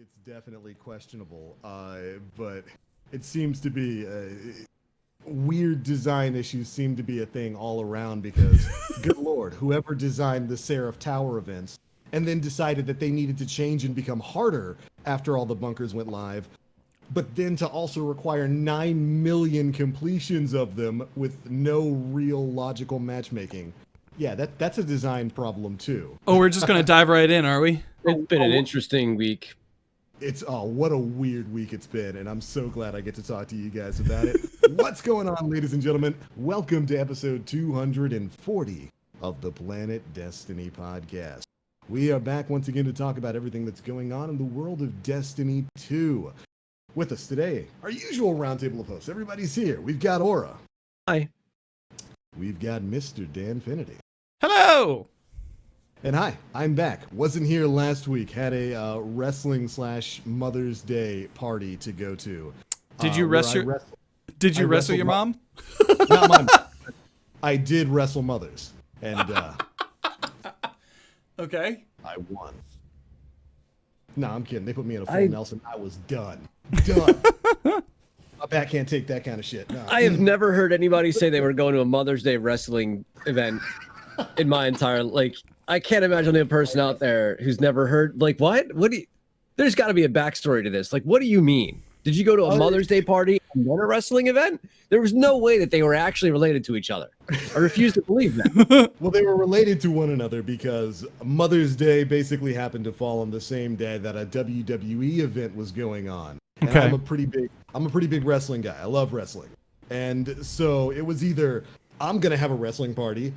it's definitely questionable, but it seems to be weird design issues seem to be a thing all around because, good lord, whoever designed the Seraph Tower events and then decided that they needed to change and become harder after all the bunkers went live, but then to also require 9 million completions of them with no real logical matchmaking. Yeah, that's a design problem too. Oh, we're just gonna dive right in, are we? It's been an interesting week. It's what a weird week it's been, and I'm so glad I get to talk to you guys about it. What's going on, ladies and gentlemen? Welcome to episode 240 of the Planet Destiny podcast. We are back once again to talk about everything that's going on in the world of Destiny 2. With us today, our usual roundtable of hosts. Everybody's here. We've got Aura. Hi. We've got Mr. Danfinity. Hello. And hi, I'm back. Wasn't here last week. Had a wrestling / Mother's Day party to go to. Did you wrestle your mom? Not my mom. I did wrestle mothers, and Okay. I won. No, I'm kidding. They put me in a full Nelson. I was done. Done. My back can't take that kind of shit. No. I have never heard anybody say they were going to a Mother's Day wrestling event in my entire I can't imagine a person out there who's never heard what? What do you, there's got to be a backstory to this. What do you mean? Did you go to a Mother's Day party and then a wrestling event? There was no way that they were actually related to each other. I refuse to believe that. Well, they were related to one another because Mother's Day basically happened to fall on the same day that a WWE event was going on. And Okay. I'm a pretty big wrestling guy. I love wrestling. And so it was either I'm going to have a wrestling party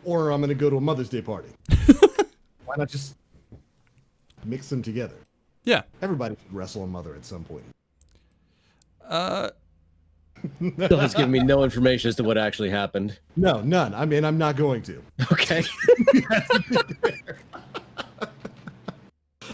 or I'm going to go to a Mother's Day party. Why not just mix them together? Yeah. Everybody should wrestle a mother at some point. Still has given me no information as to what actually happened. No, none. I mean, I'm not going to. Okay.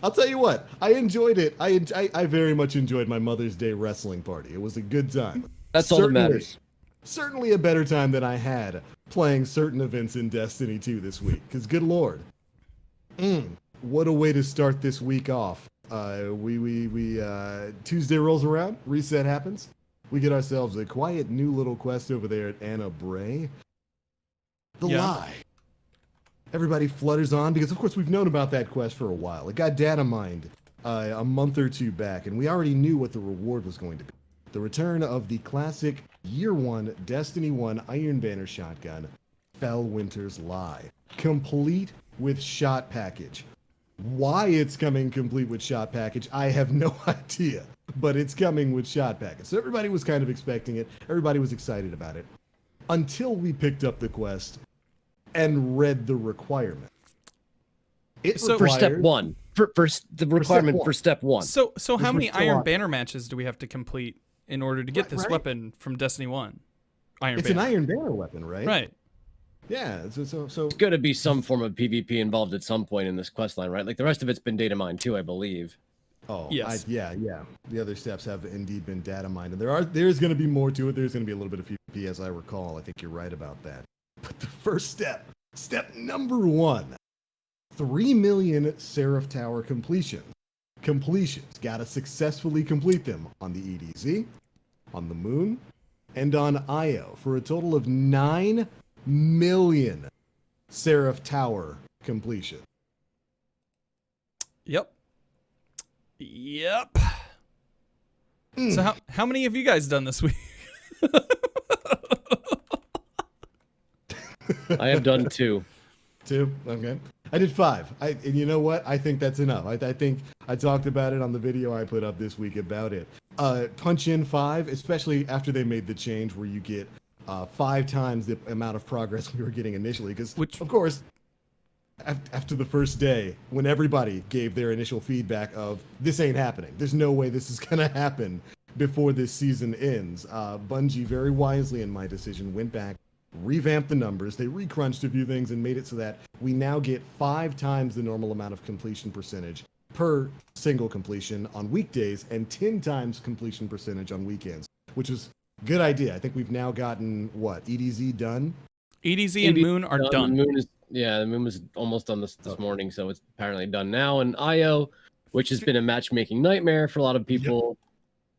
I'll tell you what, I enjoyed it. I very much enjoyed my Mother's Day wrestling party. It was a good time. That's all that matters. Certainly a better time than I had playing certain events in Destiny 2 this week. Because good lord, what a way to start this week off. Tuesday rolls around, reset happens. We get ourselves a quiet new little quest over there at Anna Bray. The Lie. Everybody flutters on because, of course, we've known about that quest for a while. It got data mined a month or two back, and we already knew what the reward was going to be. The return of the classic Year 1 Destiny 1 Iron Banner shotgun, Fellwinter's Lie, complete with shot package. Why it's coming complete with shot package, I have no idea, but it's coming with shot package. So everybody was kind of expecting it. Everybody was excited about it until we picked up the quest and read the requirement. For step one, for the requirement for step one. So how many still Iron on. Banner matches do we have to complete in order to get this Right. weapon from Destiny 1? It's an Iron Banner weapon, right? Right. Yeah. So There's going to be some form of PvP involved at some point in this quest line, right? The rest of it's been data mined too, I believe. Oh, Yes. yeah. The other steps have indeed been data mined, and there's going to be more to it. There's going to be a little bit of PvP, as I recall. I think you're right about that. But the first step number 1, 3 million Seraph Tower completions. Got to successfully complete them on the EDZ, on the Moon, and on Io for a total of 9 million Seraph Tower completion. Yep. So how many have you guys done this week? I have done 2. 2? Okay. I did 5. And you know what? I think that's enough. I think I talked about it on the video I put up this week about it. Punch in 5, especially after they made the change where you get 5 times the amount of progress we were getting initially. Because, of course, after the first day, when everybody gave their initial feedback of, this ain't happening. There's no way this is going to happen before this season ends. Bungie, very wisely in my decision, went back, revamped the numbers. They recrunched a few things and made it so that we now get 5 times the normal amount of completion percentage per single completion on weekdays and 10 times completion percentage on weekends, which is a good idea. I think we've now gotten, EDZ done? EDZ and Moon are done. The Moon was almost done this morning, so it's apparently done now. And IO, which has been a matchmaking nightmare for a lot of people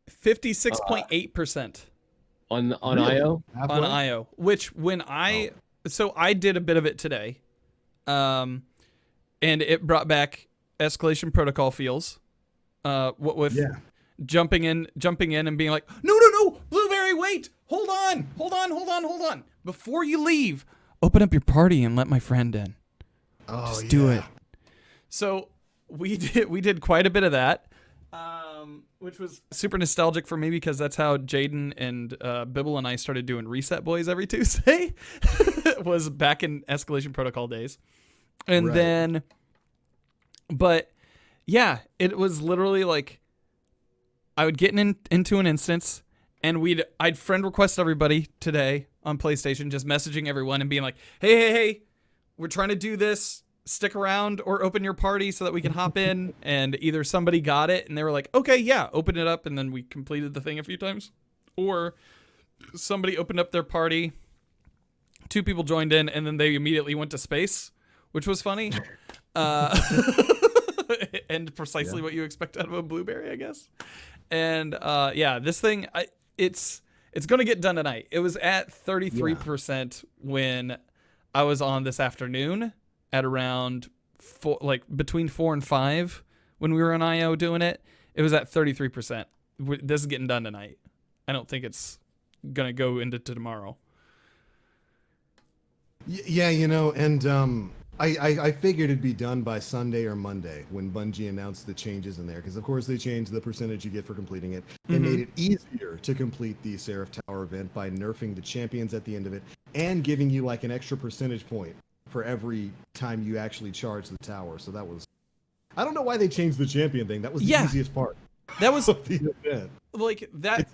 56.8% on Really? IO. on Halfway? IO. Which when I so I did a bit of it today, and it brought back escalation protocol feels. What with Yeah. jumping in and being like, no, Blueberry, wait, hold on. Before you leave, open up your party and let my friend in. Oh, Just do yeah. it. So we did quite a bit of that, which was super nostalgic for me because that's how Jaden and Bibble and I started doing Reset Boys every Tuesday. Was back in Escalation Protocol days, and Right. then, but yeah, it was literally like I would get into an instance, and I'd friend request everybody today on PlayStation, just messaging everyone and being like, hey, we're trying to do this. Stick around or open your party so that we can hop in. And either somebody got it and they were like, okay, yeah, open it up. And then we completed the thing a few times. Or somebody opened up their party. 2 people joined in and then they immediately went to space, which was funny. And precisely what you expect out of a Blueberry, I guess. And yeah, this thing, it's going to get done tonight. It was at 33% when I was on this afternoon. At around between 4 and 5 when we were on IO doing it. It was at 33%. This is getting done tonight. I don't think it's gonna go into tomorrow. Yeah, and I figured it'd be done by Sunday or Monday when Bungie announced the changes in there, because of course they changed the percentage you get for completing it. They made it easier to complete the Seraph Tower event by nerfing the champions at the end of it and giving you like an extra percentage point for every time you actually charge the tower. So that was, I don't know why they changed the champion thing. That was the easiest part That was of the event. like that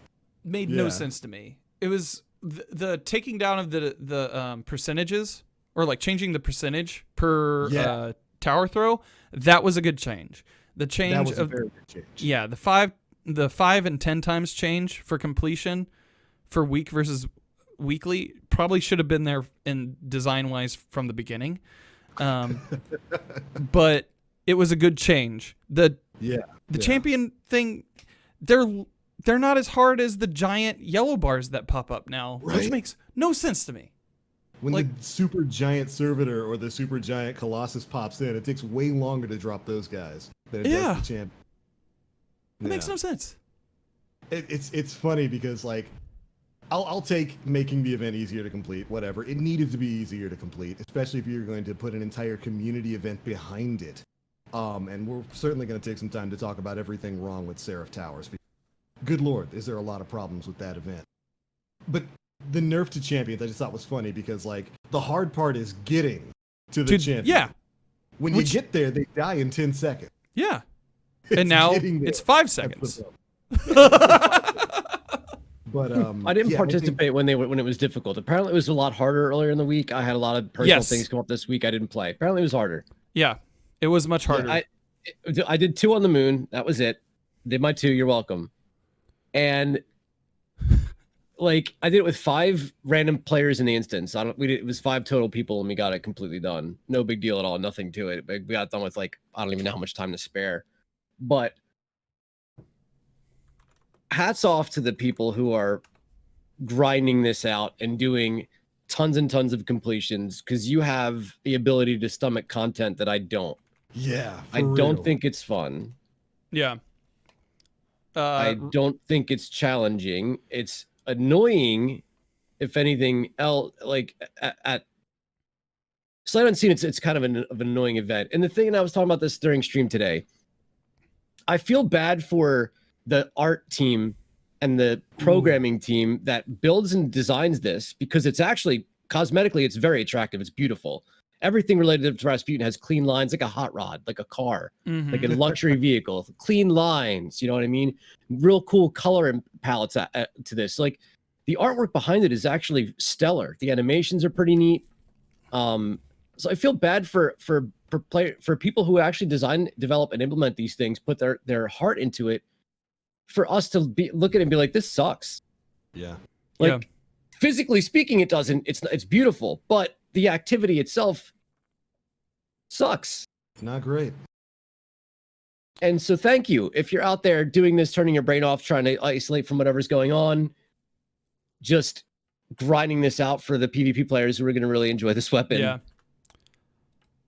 made no sense to me. It was the taking down of the percentages, or like changing the percentage per tower throw. That was a good change. The change That was a of very good change. yeah, the 5 and 10 times change for completion for week versus weekly probably should have been there in design wise from the beginning, but it was a good change. The champion thing, they're not as hard as the giant yellow bars that pop up now, which makes no sense to me. When the super giant servitor or the super giant colossus pops in, it takes way longer to drop those guys than it does the champion. It makes no sense. It's funny because like I'll take making the event easier to complete, whatever. It needed to be easier to complete, especially if you're going to put an entire community event behind it. And we're certainly going to take some time to talk about everything wrong with Seraph Towers. Good Lord, is there a lot of problems with that event. But the nerf to champions I just thought was funny because like the hard part is getting to the champion. Yeah. When you get there, they die in 10 seconds. Yeah. And now it's 5 seconds. But I didn't participate when it was difficult. Apparently, it was a lot harder earlier in the week. I had a lot of personal things come up this week. I didn't play. Apparently, it was harder. Yeah, it was much harder. I did 2 on the moon. That was it. Did my 2. You're welcome. And like I did it with 5 random players in the instance. It was 5 total people, and we got it completely done. No big deal at all. Nothing to it. We got it done with like I don't even know how much time to spare. But hats off to the people who are grinding this out and doing tons and tons of completions, because you have the ability to stomach content that I don't. Yeah, I don't think it's fun. Yeah. I don't think it's challenging. It's annoying, if anything else. Like at Sight Unseen, it's kind of an annoying event. And the thing, and I was talking about this during stream today, I feel bad for the art team and the programming team that builds and designs this, because it's actually cosmetically, it's very attractive. It's beautiful. Everything related to Rasputin has clean lines, like a hot rod, like a car, like a luxury vehicle, clean lines. You know what I mean? Real cool color and palettes to this. Like the artwork behind it is actually stellar. The animations are pretty neat. So I feel bad for people who actually design, develop, and implement these things, put their heart into it, for us to look at it and be like, this sucks. Yeah. Like physically speaking, it doesn't. It's beautiful, but the activity itself sucks. Not great. And so thank you. If you're out there doing this, turning your brain off, trying to isolate from whatever's going on, just grinding this out for the PvP players who are going to really enjoy this weapon. Yeah.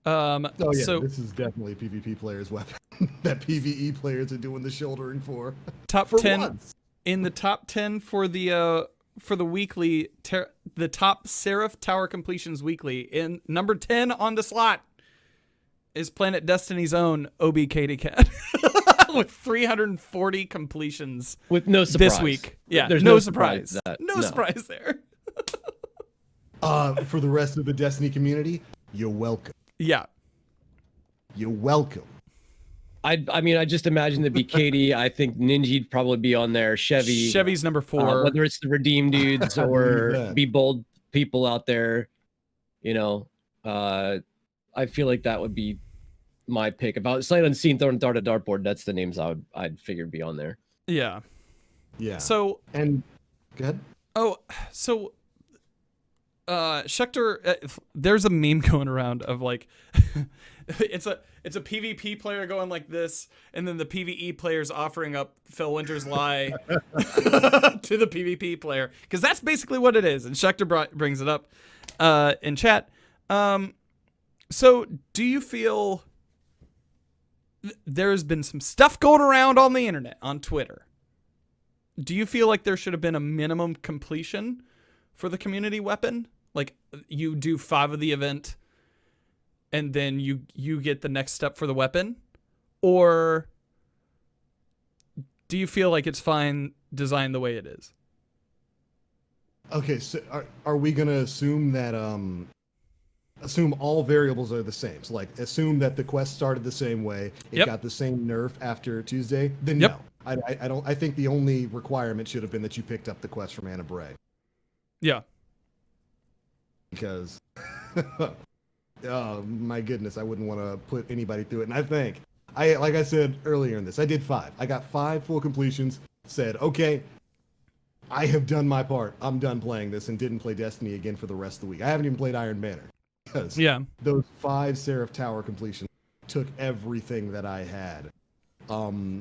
Oh yeah, So this is definitely PvP players' weapon that PvE players are doing the shouldering for. top For 10 once. in the top 10 for the weekly, the top Seraph Tower completions weekly. In number 10 on the slot is Planet Destiny's own OB Katy Cat with 340 completions With no surprise. this week. Yeah, There's no surprise. that- No surprise there. For the rest of the Destiny community, you're welcome. Yeah. You're welcome. I mean, I just imagine the BKD. I think Ninja'd probably be on there. Chevy's number 4. Whether it's the Redeem dudes I believe or that. Be Bold people out there, you know, I feel like that would be my pick. If I was Sight Unseen, Thrown Dart at Dartboard, that's the names I'd figure be on there. Yeah. Yeah. So, And go ahead. so Schecter, there's a meme going around of like it's a PvP player going like this, and then the PvE players offering up Phil Winter's lie to the PvP player, because that's basically what it is. And Schecter brings it up in chat. So do you feel there's been some stuff going around on the internet, on Twitter? Do you feel like there should have been a minimum completion for the community weapon? Like you do 5 of the event and then you get the next step for the weapon? Or do you feel like it's fine designed the way it is? Okay, so are we gonna assume that assume all variables are the same? So like assume that the quest started the same way, it Yep. got the same nerf after Tuesday? Then Yep. no. I don't. I think the only requirement should have been that you picked up the quest from Anna Bray, Yeah. because oh my goodness, I wouldn't want to put anybody through it. And I think like I said earlier in this, I did 5. I got 5 full completions. Said okay, I have done my part. I'm done playing this, and didn't play Destiny again for the rest of the week. I haven't even played Iron Banner because Yeah. those 5 Seraph Tower completions took everything that I had.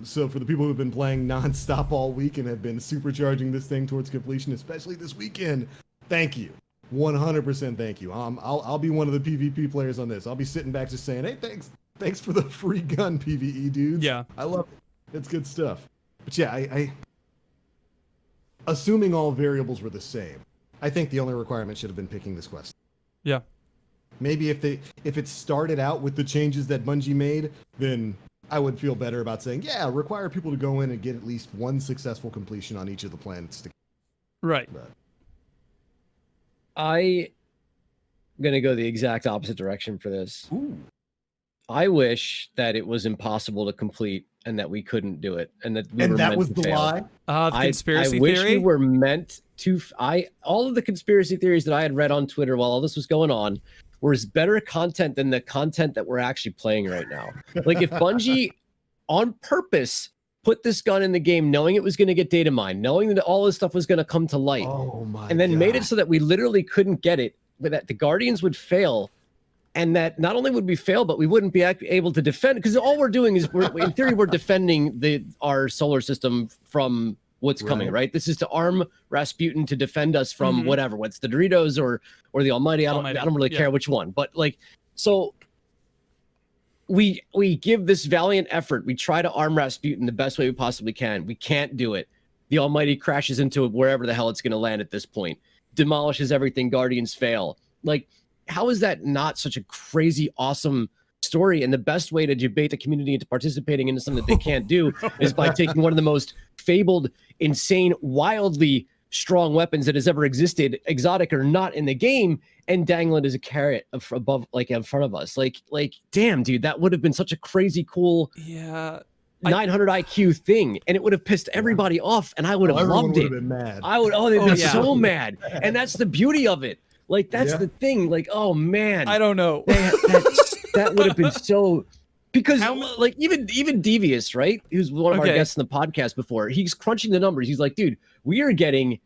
So for the people who've been playing nonstop all week and have been supercharging this thing towards completion, especially this weekend, thank you. 100% thank you. I'll be one of the PvP players on this. I'll be sitting back just saying, hey, thanks for the free gun, PvE dudes. Yeah. I love it. It's good stuff. But yeah, I assuming all variables were the same, I think the only requirement should have been picking this quest. Yeah. Maybe if it started out with the changes that Bungie made, then I would feel better about saying, yeah, require people to go in and get at least 1 successful completion on each of the planets. Right. But I'm gonna go the exact opposite direction for this. ooh, I wish that it was impossible to complete and that we couldn't do it, and that we and were that meant was to the fail. lie. The conspiracy I wish theory. we were meant to. All of the conspiracy theories that I had read on Twitter while all this was going on was better content than the content that we're actually playing right now. Like if Bungie, on purpose, put this gun in the game, knowing it was going to get data mined, knowing that all this stuff was going to come to light, Oh my! and then made it God. so that we literally couldn't get it, but that the Guardians would fail. And that not only would we fail, but we wouldn't be able to defend, because all we're doing is, in theory, we're defending our solar system from what's coming, Right. right? This is to arm Rasputin to defend us from Mhm. whatever, what's the Doritos or the Almighty. I don't really yeah. care which one, but like, so we give this valiant effort. We try to arm Rasputin the best way we possibly can. We can't do it. The Almighty crashes into wherever the hell it's going to land at this point, demolishes everything. Guardians fail. Like, how is that not such a crazy, awesome story? And the best way to debate the community into participating into something that they can't do is by taking one of the most fabled, insane, wildly strong weapons that has ever existed, exotic or not, in the game, and dangle it as a carrot above, like in front of us. Like, damn, dude, that would have been such a crazy, cool Yeah. 900 IQ thing, and it would have pissed everybody off, and I would have Everyone loved would it. have been mad. I would. Oh, they'd Oh, be yeah. so mad, and that's the beauty of it. Like, that's Yeah. the thing. Like, oh man, I don't know. that would have been so. Because How mu- like even Devious, right? He was one of our Okay. guests in the podcast before. He's crunching the numbers. He's like, dude, we are getting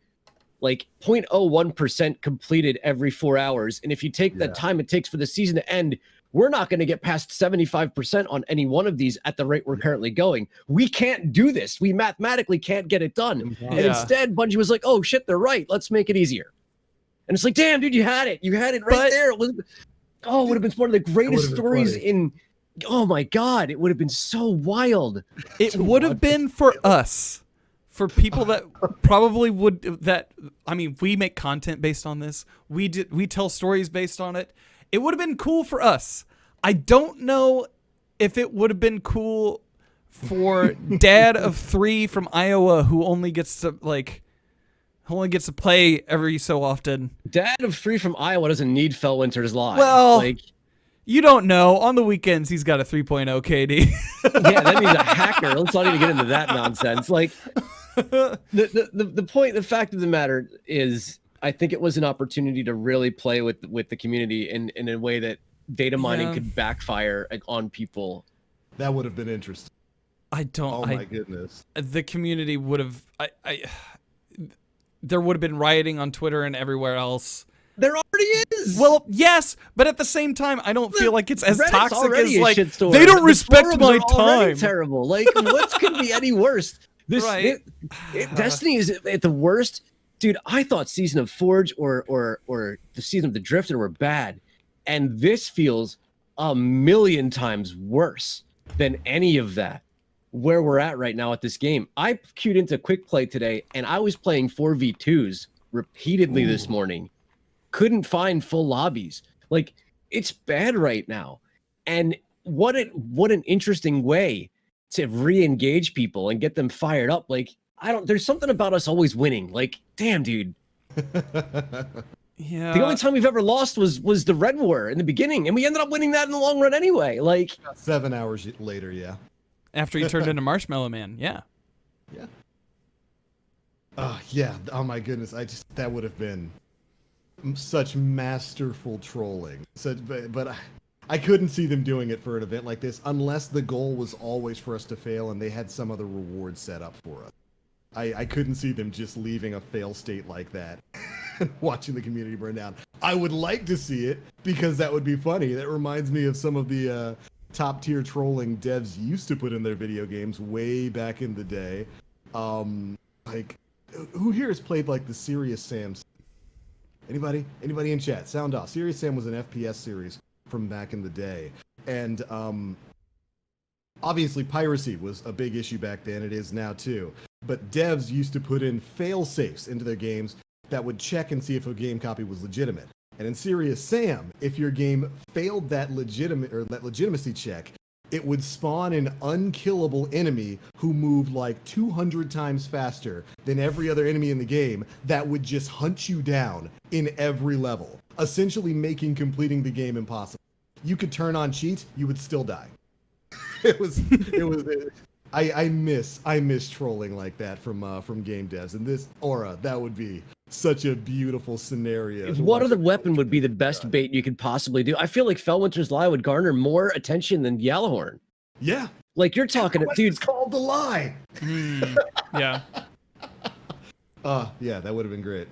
like 0.01% completed every 4 hours, and if you take the Yeah. time it takes for the season to end, we're not going to get past 75% on any one of these at the rate we're currently going. We can't do this. We mathematically can't get it done. And instead, Bungie was like, oh shit, they're right. Let's make it easier. And it's like, damn, dude, you had it. You had it right there. It would have been one of the greatest stories in. Oh my God, it would have been so wild. It would have been for us, for people that probably would. I mean, we make content based on this. We tell stories based on it. It would have been cool for us. I don't know if it would have been cool for Dad of 3 from Iowa who only gets to play every so often. Dad of 3 from Iowa doesn't need Fellwinter's Live. Well, you don't know. On the weekends, he's got a 3.0 KD. Yeah, then he's a hacker. Let's not even get into that nonsense. Like, the point, the fact of the matter is, I think it was an opportunity to really play with the community in a way that data mining could backfire on people. That would have been interesting. Oh my goodness. The community would have. There would have been rioting on Twitter and everywhere else. There already is. Well, yes, but at the same time, I don't feel like it's as Reddit's toxic as like shitstorm. they don't respect my time. time. Terrible. Like, what could be any worse? Destiny is at the worst. Dude, I thought Season of Forge or the Season of the Drifter were bad, and this feels a million times worse than any of that. Where we're at right now at this game, I queued into Quick Play today, and I was playing 4v2s repeatedly this morning. Couldn't find full lobbies. Like, it's bad right now. And what an interesting way to re-engage people and get them fired up. Like, there's something about us always winning. Like, damn, dude. Yeah. The only time we've ever lost was the Red War in the beginning, and we ended up winning that in the long run anyway. Like, 7 hours later, yeah. After he turned into Marshmallow Man, yeah. Yeah. Oh my goodness. That would have been such masterful trolling. But I couldn't see them doing it for an event like this unless the goal was always for us to fail and they had some other reward set up for us. I couldn't see them just leaving a fail state like that and watching the community burn down. I would like to see it because that would be funny. That reminds me of some of the top tier trolling devs used to put in their video games way back in the day. Like, who here has played like the Serious Sam? Anybody in chat? Sound off. Serious Sam was an FPS series from back in the day, and obviously piracy was a big issue back then. It is now too. But devs used to put in fail safes into their games that would check and see if a game copy was legitimate. And in Serious Sam, if your game failed that legitimacy check, it would spawn an unkillable enemy who moved like 200 times faster than every other enemy in the game that would just hunt you down in every level, essentially making completing the game impossible. You could turn on cheat, you would still die. I miss trolling like that from game devs, and this Aura, that would be such a beautiful scenario. What other weapon would be the best bait you could possibly do? I feel like Fellwinter's Lie would garner more attention than Yellowhorn. Yeah. Like, you're talking, dude. It's called The Lie. Yeah. Yeah, that would have been great.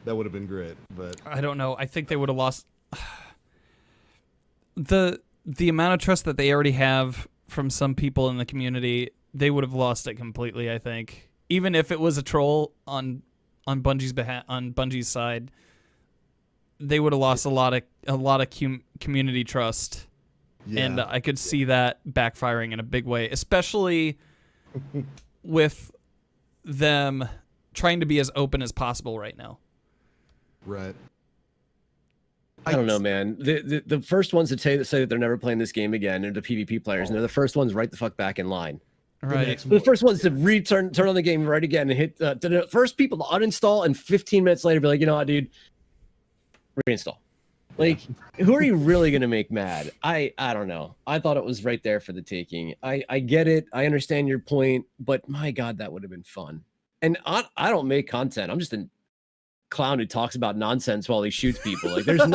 But I don't know. I think they would have lost the amount of trust that they already have from some people in the community. They would have lost it completely, I think. Even if it was a troll on Bungie's side, they would have lost a lot of community trust. Yeah. And I could see that backfiring in a big way, especially with them trying to be as open as possible right now. Right. I don't know, man. The first ones to say that they're never playing this game again are the PvP players, and they're the first ones right the fuck back in line. Right. The first ones to turn on the game right again and hit the first people to uninstall and 15 minutes later be like, you know what, dude, reinstall. Like, who are you really gonna make mad? I don't know. I thought it was right there for the taking. I get it. I understand your point, but my God, that would have been fun. And I don't make content. I'm just a clown who talks about nonsense while he shoots people. Like, there's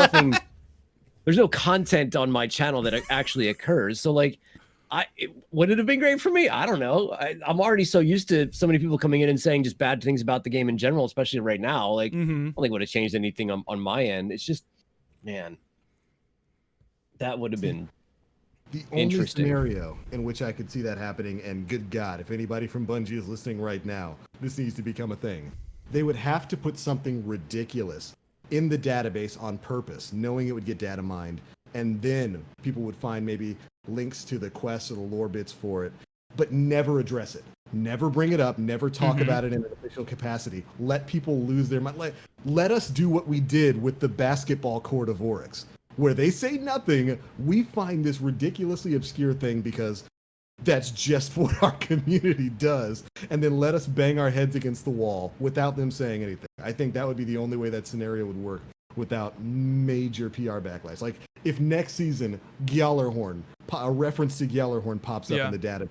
no content on my channel that actually occurs. So like, would it have been great for me? I don't know. I'm already so used to so many people coming in and saying just bad things about the game in general, especially right now. Like, I don't think it would have changed anything on my end. It's just, man, That would have been The only interesting. scenario in which I could see that happening, and good God, if anybody from Bungie is listening right now, this needs to become a thing. They would have to put something ridiculous in the database on purpose, knowing it would get data mined, and then people would find maybe links to the quests or the lore bits for it, but never address it. Never bring it up, never talk about it in an official capacity. Let people lose their mind. Let us do what we did with the basketball court of Oryx, where they say nothing, we find this ridiculously obscure thing because that's just what our community does, and then let us bang our heads against the wall without them saying anything. I think that would be the only way that scenario would work without major PR backlash. Like if next season Gjallarhorn, a reference to Gjallarhorn pops up in the data,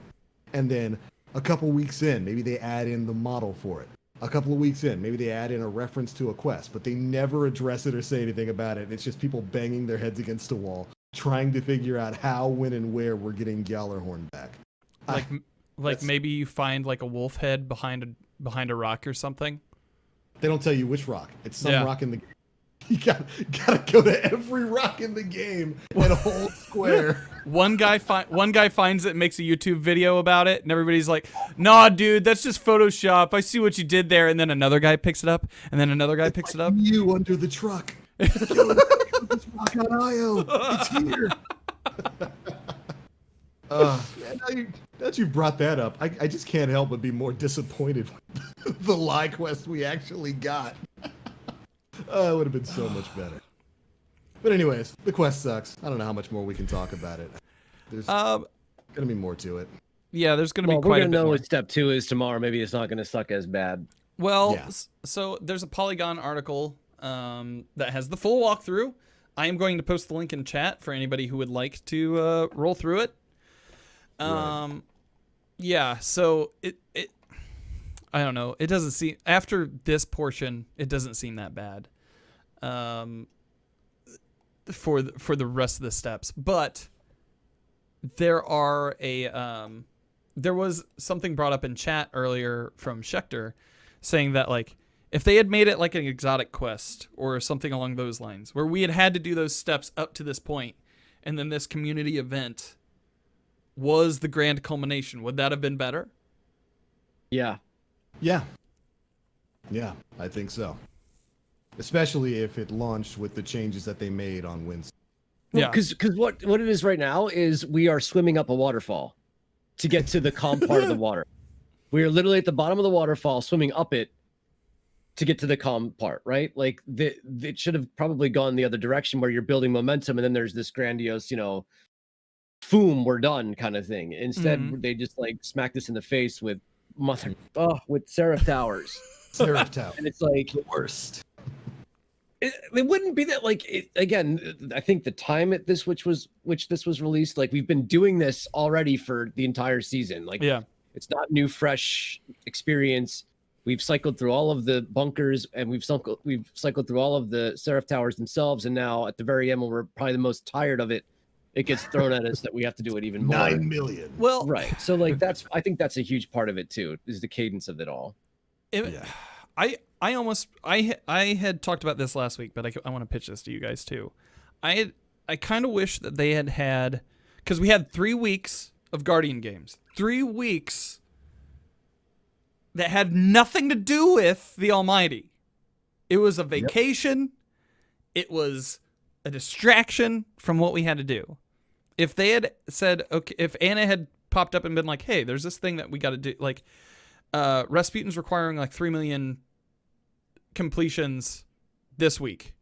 and then a couple weeks in, maybe they add in the model for it. A couple of weeks in, maybe they add in a reference to a quest, but they never address it or say anything about it. It's just people banging their heads against a wall, trying to figure out how, when, and where we're getting Gjallarhorn back. Like maybe you find like a wolf head behind a rock or something. They don't tell you which rock. It's some rock in the game. You gotta go to every rock in the game and hold square. One guy finds it, and makes a YouTube video about it, and everybody's like, "Nah, dude, that's just Photoshop. I see what you did there." And then another guy picks it up, and then another guy picks it up. You under the truck. Yo, this rock on IO. It's here. Now that you've brought that up, I just can't help but be more disappointed with the lie quest we actually got. It would have been so much better. But anyways, the quest sucks. I don't know how much more we can talk about it. There's gonna be more to it. Yeah, there's gonna be We're quite a gonna bit know more. what step 2 is tomorrow. Maybe it's not gonna suck as bad. Well, Yeah. so there's a Polygon article that has the full walkthrough. I am going to post the link in chat for anybody who would like to roll through it. Right. Yeah, so it I don't know. It doesn't seem, after this portion, it doesn't seem that bad. For the rest of the steps, but there was something brought up in chat earlier from Schecter saying that like if they had made it like an exotic quest or something along those lines where we had to do those steps up to this point and then this community event was the grand culmination, would that have been better? Yeah. Yeah, I think so. Especially if it launched with the changes that they made on Wednesday. Yeah. Because what it is right now is we are swimming up a waterfall to get to the calm part of the water. We are literally at the bottom of the waterfall, swimming up it to get to the calm part, right? Like it should have probably gone the other direction where you're building momentum, and then there's this grandiose, boom, we're done kind of thing. Instead, they just like smacked us in the face with with Seraph Towers. Seraph Tower. And it's like The worst. it wouldn't be that again. I think the time at which this was released, like we've been doing this already for the entire season. Like, Yeah. it's not new, fresh experience. We've cycled through all of the bunkers, and we've cycled through all of the Seraph Towers themselves. And now at the very end, when we're probably the most tired of it, it gets thrown at us that we have to do it even more. 9 million. Well, Right. So like I think that's a huge part of it too, is the cadence of it all. Yeah. I had talked about this last week, but I want to pitch this to you guys too. I kind of wish that they had, because we had 3 weeks of Guardian games, 3 weeks that had nothing to do with the Almighty. It was a vacation. It was a distraction from what we had to do. If they had said, okay, if Anna had popped up and been like, hey, there's this thing that we got to do, like Rasputin's requiring like 3 million completions this week,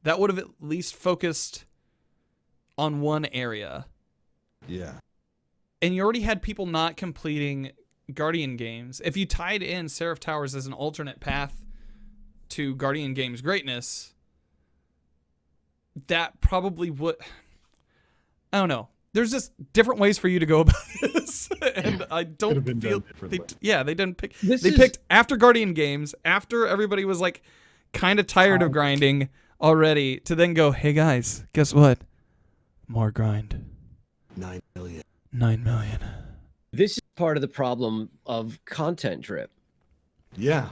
that would have at least focused on one area. Yeah. And you already had people not completing Guardian games. If you tied in Seraph Towers as an alternate path to Guardian games greatness, that probably would, I don't know. There's just different ways for you to go about this, and I don't Could've been feel. done differently. They didn't pick. This They is- picked after Guardian games, after everybody was like kind of tired of grinding already, to then go, hey guys, guess what? More grind. 9 million. 9 million. This is part of the problem of content drip. Yeah.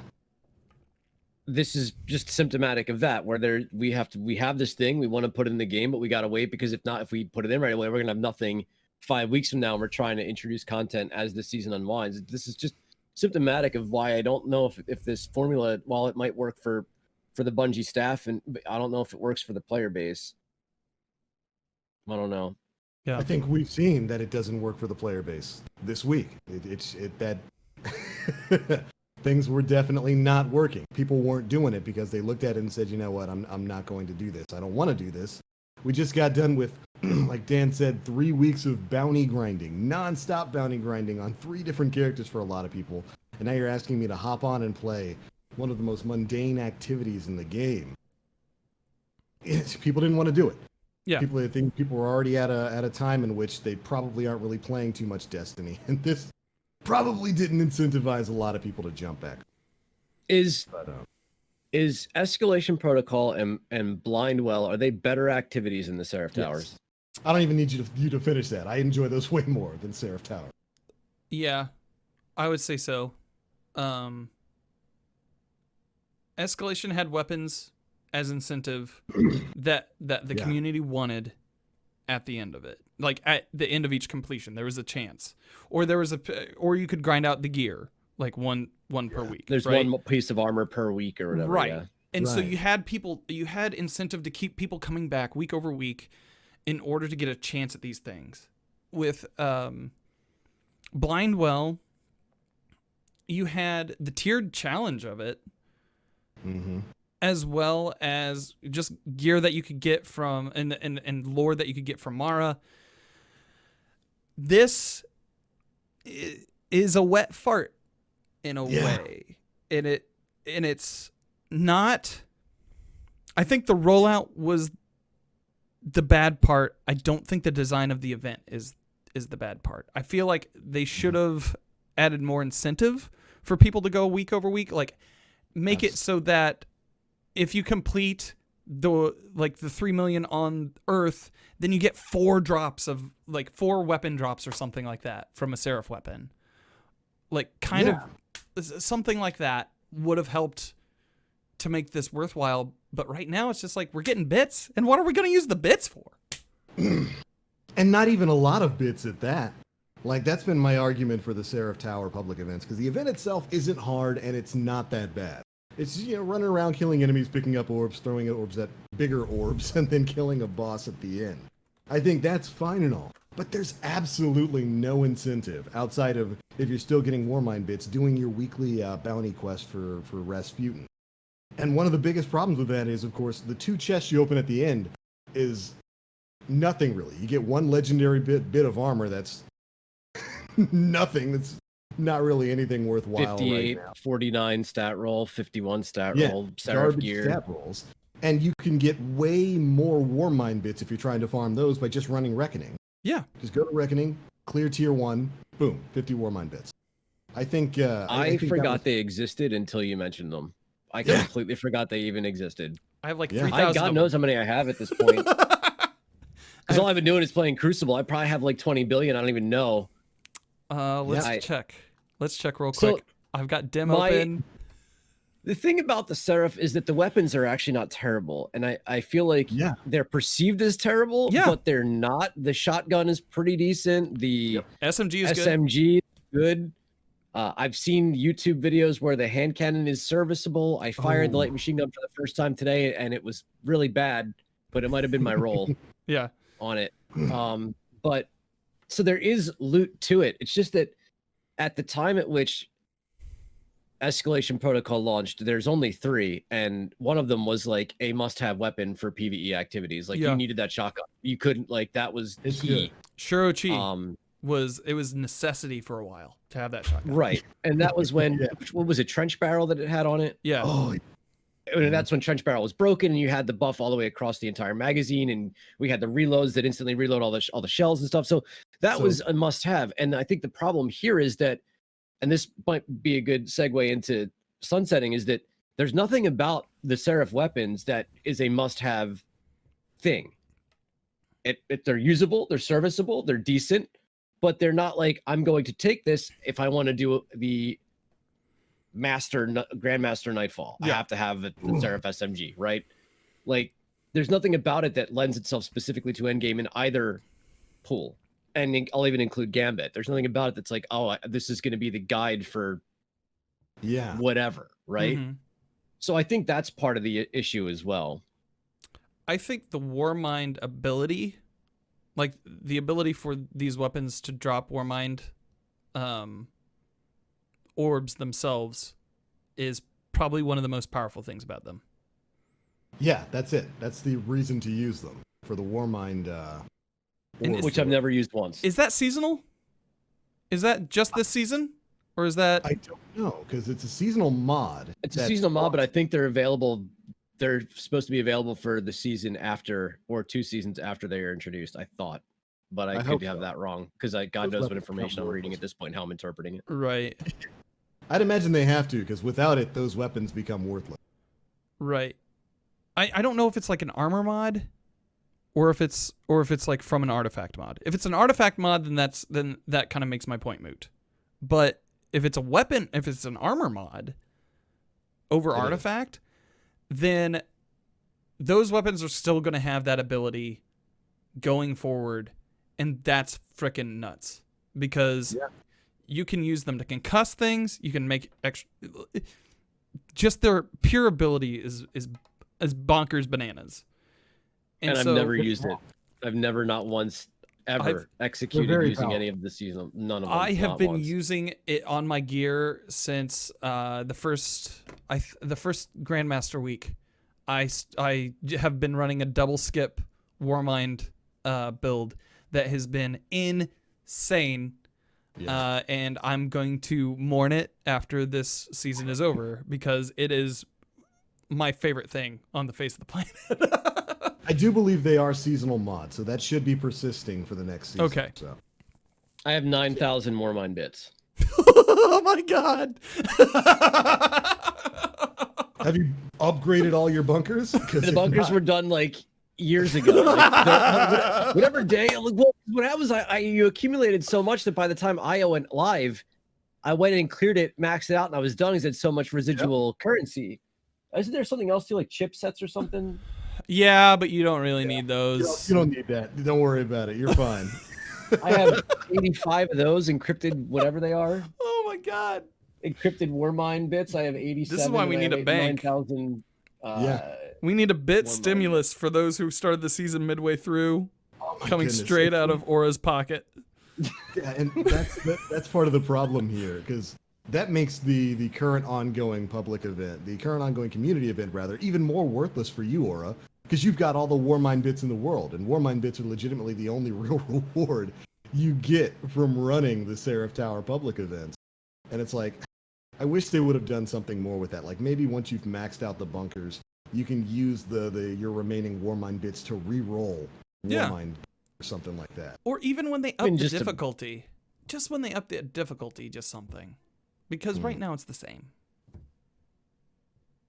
this is just symptomatic of that, where we have this thing we want to put in the game, but we gotta wait, because if we put it in right away, we're gonna have nothing 5 weeks from now, and we're trying to introduce content as the season unwinds. This is just symptomatic of why I don't know if this formula, while it might work for the Bungie staff, and I don't know if it works for the player base. I don't know. Yeah. I think we've seen that it doesn't work for the player base this week. That things were definitely not working. People weren't doing it because they looked at it and said, you know what, I'm not going to do this. I don't want to do this. We just got done with, like Dan said, 3 weeks of bounty grinding, non-stop bounty grinding on 3 different characters for a lot of people. And now you're asking me to hop on and play one of the most mundane activities in the game. People didn't want to do it. Yeah. I think people were already at a time in which they probably aren't really playing too much Destiny, and this probably didn't incentivize a lot of people to jump back. Is Escalation Protocol and Blindwell, are they better activities in the Seraph Towers? I don't even need you to finish that. I enjoy those way more than Seraph Tower. Yeah, I would say so. Escalation had weapons as incentive that the community wanted at the end of it. Like at the end of each completion, there was a chance, or or you could grind out the gear, like one per week. There's right? one piece of armor per week or whatever. Right. Yeah. And so Right. you had incentive to keep people coming back week over week in order to get a chance at these things. With Blindwell, you had the tiered challenge of it, Mm-hmm. as well as just gear that you could get from and lore that you could get from Mara. This is a wet fart in a way. And it's not. I think the rollout was the bad part. I don't think the design of the event is the bad part. I feel like they should have added more incentive for people to go week over week. Like, make it so that if you complete the 3 million on Earth, then you get 4 drops of 4 weapon drops or something like that from a Seraph weapon. Like kind of something like that would have helped to make this worthwhile. But right now it's just like we're getting bits, and what are we going to use the bits for? And not even a lot of bits at that. Like, that's been my argument for the Seraph Tower public events, because the event itself isn't hard and it's not that bad. It's, running around killing enemies, picking up orbs, throwing orbs at bigger orbs, and then killing a boss at the end. I think that's fine and all. But there's absolutely no incentive outside of, if you're still getting Warmind bits, doing your weekly bounty quest for Rasputin. And one of the biggest problems with that is, of course, the 2 chests you open at the end is nothing really. You get 1 legendary bit of armor that's nothing. That's not really anything worthwhile. 58, right now. 49 stat roll, 51 stat roll, Seraph garbage gear. stat rolls. And you can get way more Warmind bits if you're trying to farm those by just running Reckoning. Yeah. Just go to Reckoning, clear tier 1, boom, 50 Warmind bits. I think I forgot they existed until you mentioned them. I completely forgot they even existed. I have like 3,000. God knows how many I have at this point. Because all I've been doing is playing Crucible. I probably have like 20 billion. I don't even know. Let's check. Let's check real So, quick. I've got dim open. The thing about the Seraph is that the weapons are actually not terrible. And I feel like they're perceived as terrible, but they're not. The shotgun is pretty decent. The SMG is SMG is good. I've seen YouTube videos where the hand cannon is serviceable. I fired the light machine gun for the first time today, and it was really bad, but it might have been my roll on it. But so there is loot to it. It's just that at the time at which Escalation Protocol launched, there's only 3, and one of them was like a must-have weapon for PvE activities. Like you needed that shotgun. You couldn't, like, that was key. Shirochi was necessity for a while to have that shotgun. Right. And that was when what was it, Trench Barrel that it had on it? Yeah. And that's when Trench Barrel was broken, and you had the buff all the way across the entire magazine, and we had the reloads that instantly reload all the shells and stuff. So that was a must-have. And I think the problem here is that, and this might be a good segue into sunsetting, is that there's nothing about the Seraph weapons that is a must-have thing. They're usable, they're serviceable, they're decent, but they're not like, I'm going to take this if I want to do the Grandmaster Nightfall. I Yeah. have to have the Seraph SMG, right? Like, there's nothing about it that lends itself specifically to endgame in either pool. And I'll even include Gambit. There's nothing about it that's like, oh, this is going to be the guide for Yeah. whatever, right? Mhm. So I think that's part of the issue as well. I think the Warmind ability, like the ability for these weapons to drop Warmind orbs themselves, is probably one of the most powerful things about them. Yeah, that's it. That's the reason to use them for the Warmind. And Which I've never used once. Is that seasonal? Is that just this season? Or is that... I don't know, because it's a seasonal mod. It's a seasonal mod, but I think they're available. They're supposed to be available for the season after, or 2 seasons after they are introduced, I thought. But I hope could have so. that wrong, because God Those knows what weapons information become I'm reading worthless. at this point, how I'm interpreting it. Right. I'd imagine they have to, because without it, those weapons become worthless. Right. I don't know if it's like an armor mod or if it's like from an artifact mod. If it's an artifact mod, then that kind of makes my point moot. But if it's a weapon, if it's an armor mod over It is. artifact, then those weapons are still going to have that ability going forward, and that's freaking nuts because you can use them to concuss things. You can make extra. Just their pure ability is bonkers bananas. And I've so, never used it. I've never, not once, ever executed very using powerful. any of the season. None of them. I have not been once. using it on my gear since the first Grandmaster week. I have been running a double skip Warmind build that has been insane. Yeah. And I'm going to mourn it after this season is over because it is my favorite thing on the face of the planet. I do believe they are seasonal mods, so that should be persisting for the next season. Okay. So. I have 9,000 Warmind bits. Oh my god. Have you upgraded all your bunkers? 'Cause The if bunkers not- were done like years ago. Like, whatever day. What happens? You accumulated so much that by the time IO went live, I went and cleared it, maxed it out, and I was done. Because it's so much residual currency. Isn't there something else too, like chipsets or something? Yeah, but you don't really need those. You don't need that. Don't worry about it. You're fine. I have 85 of those encrypted, whatever they are. Oh my god. Encrypted Warmind bits. I have 87. This is why we need a bank. 9,000. Yeah. We need a bit Warmind. stimulus for those who started the season midway through, Oh my coming goodness. straight out of Aura's pocket. Yeah, and that's part of the problem here, because that makes the current ongoing public event, the current ongoing community event, rather, even more worthless for you, Aura, because you've got all the Warmind bits in the world, and Warmind bits are legitimately the only real reward you get from running the Seraph Tower public events. And it's like, I wish they would have done something more with that. Like maybe once you've maxed out the bunkers, you can use your remaining Warmind bits to re-roll Yeah. Warmind or something like that. Or even when they I mean, up the just to- difficulty. Just when they up the difficulty, just something. Because right now it's the same.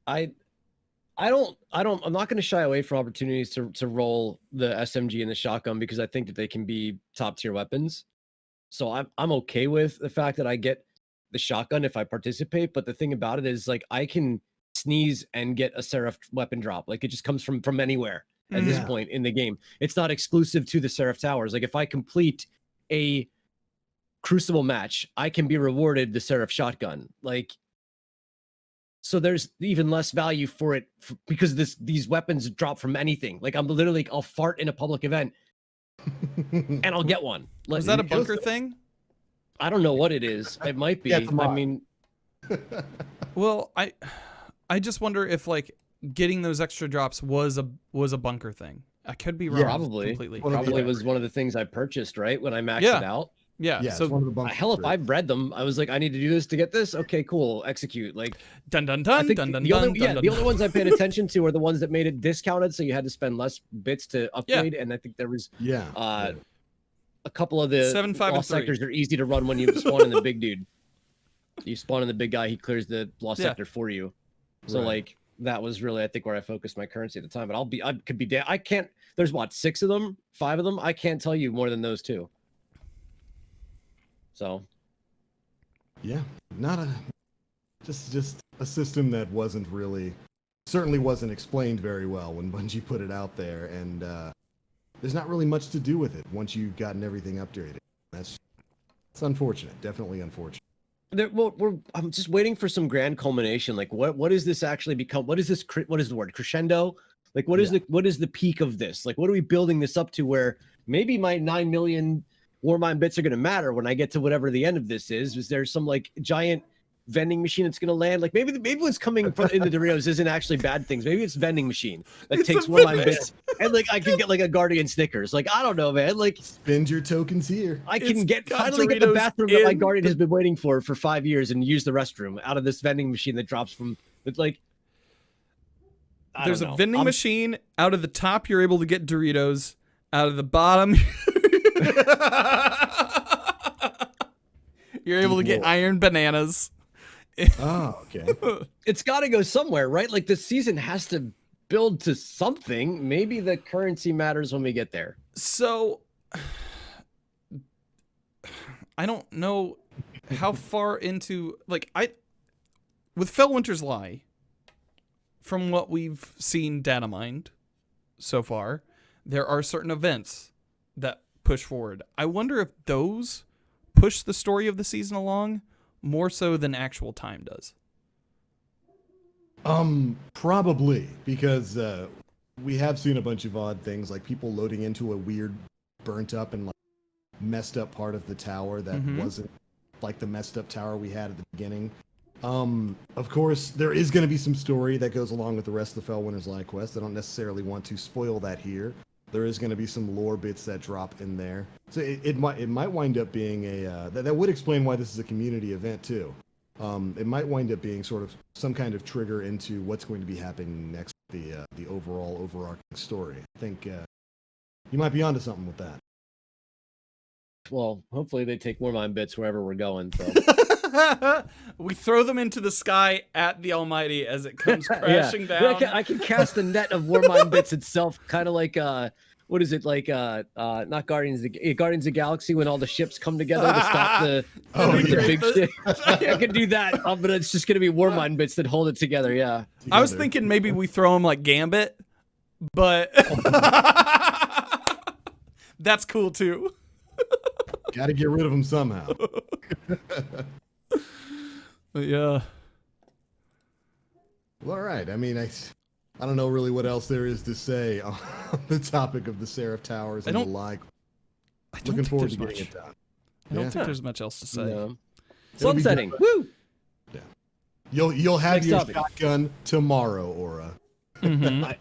I'm not going to shy away from opportunities to roll the SMG and the shotgun because I think that they can be top tier weapons. So I'm okay with the fact that I get the shotgun if I participate. But the thing about it is, like, I can sneeze and get a Seraph weapon drop. Like, it just comes from anywhere at this Yeah. point in the game. It's not exclusive to the Seraph Towers. Like, if I complete a Crucible match, I can be rewarded the Seraph shotgun. Like, so there's even less value for it because these weapons drop from anything. Like, I'm literally, I'll fart in a public event and I'll get one. Like, Was that a Just- bunker thing? I don't know what it is. It might be. Yeah, it's a I mod. mean, Well, I just wonder if like getting those extra drops was a bunker thing. I could be wrong. Yeah, probably. Completely. One of the- probably was one of the things I purchased, right? When I maxed Yeah. it out. Yeah. Yeah, So it's one of the bunkers. Hell, if I've read them, I was like, I need to do this to get this. Okay, cool. Execute. Like, dun dun I dun think dun dun the dun only, dun. the only ones I paid attention to are the ones that made it discounted, so you had to spend less bits to upgrade. And I think there was Yeah. a couple of the 7, 5, and lost 3. sectors are easy to run when you spawn in the big dude. You spawn in the big guy, he clears the lost Yeah. sector for you. So Right. like that was really, I think, where I focused my currency at the time. But I could be I can't. There's what, 6 of them, 5 of them. I can't tell you more than those 2. So Yeah, not just a system that certainly wasn't explained very well when Bungie put it out there, and there's not really much to do with it once you've gotten everything updated. It's unfortunate, definitely unfortunate. I'm just waiting for some grand culmination. Like, what does this actually become? What is this? What is the word? Crescendo? Like, what is the peak of this? Like, what are we building this up to? Where maybe my 9 million Warmind bits are going to matter when I get to whatever the end of this is. Is there some like giant vending machine that's going to land? Like maybe what's coming from in the Doritos isn't actually bad things. Maybe it's vending machine that takes Warmind bits, and like I can get like a Guardian Snickers. Like I don't know, man. Like spend your tokens here. I can It's got finally get the Doritos bathroom that my in Guardian has been waiting for 5 years and use the restroom out of this vending machine that drops from. It's like There's a vending machine. Out of the top, you're able to get Doritos. Out of the bottom, you're able to get iron bananas. Oh, okay. It's got to go somewhere, right? Like the season has to build to something. Maybe the currency matters when we get there. So, I don't know how far into with Fellwinter's Lie. From what we've seen data mined so far, there are certain events that push forward. I wonder if those push the story of the season along more so than actual time does. Probably, because we have seen a bunch of odd things, like people loading into a weird burnt up and like messed up part of the tower that wasn't like the messed up tower we had at the beginning. Of course, there is going to be some story that goes along with the rest of the Fellwinter's Lie quest. I don't necessarily want to spoil that here. There is going to be some lore bits that drop in there, so it might wind up being that would explain why this is a community event too. It might wind up being sort of some kind of trigger into what's going to be happening next, the overall overarching story. I think you might be onto something with that. Well, hopefully they take more Warmind bits wherever we're going. So. We throw them into the sky at the Almighty as it comes crashing down. I can cast a net of Warmind bits itself, kind of like what is it like? Not Guardians of the Galaxy when all the ships come together to stop the big ship. I can do that, but it's just gonna be Warmind bits that hold it together. Yeah. I was thinking maybe we throw them like Gambit, but that's cool too. Got to get rid of them somehow. But yeah. Well, all right. I mean, I don't know really what else there is to say on the topic of the Seraph Towers and the like. Looking forward to getting it done. I don't think there's much else to say. No. Sunsetting. Woo! Yeah. You'll have Next your topic. shotgun tomorrow, Aura. Mm-hmm.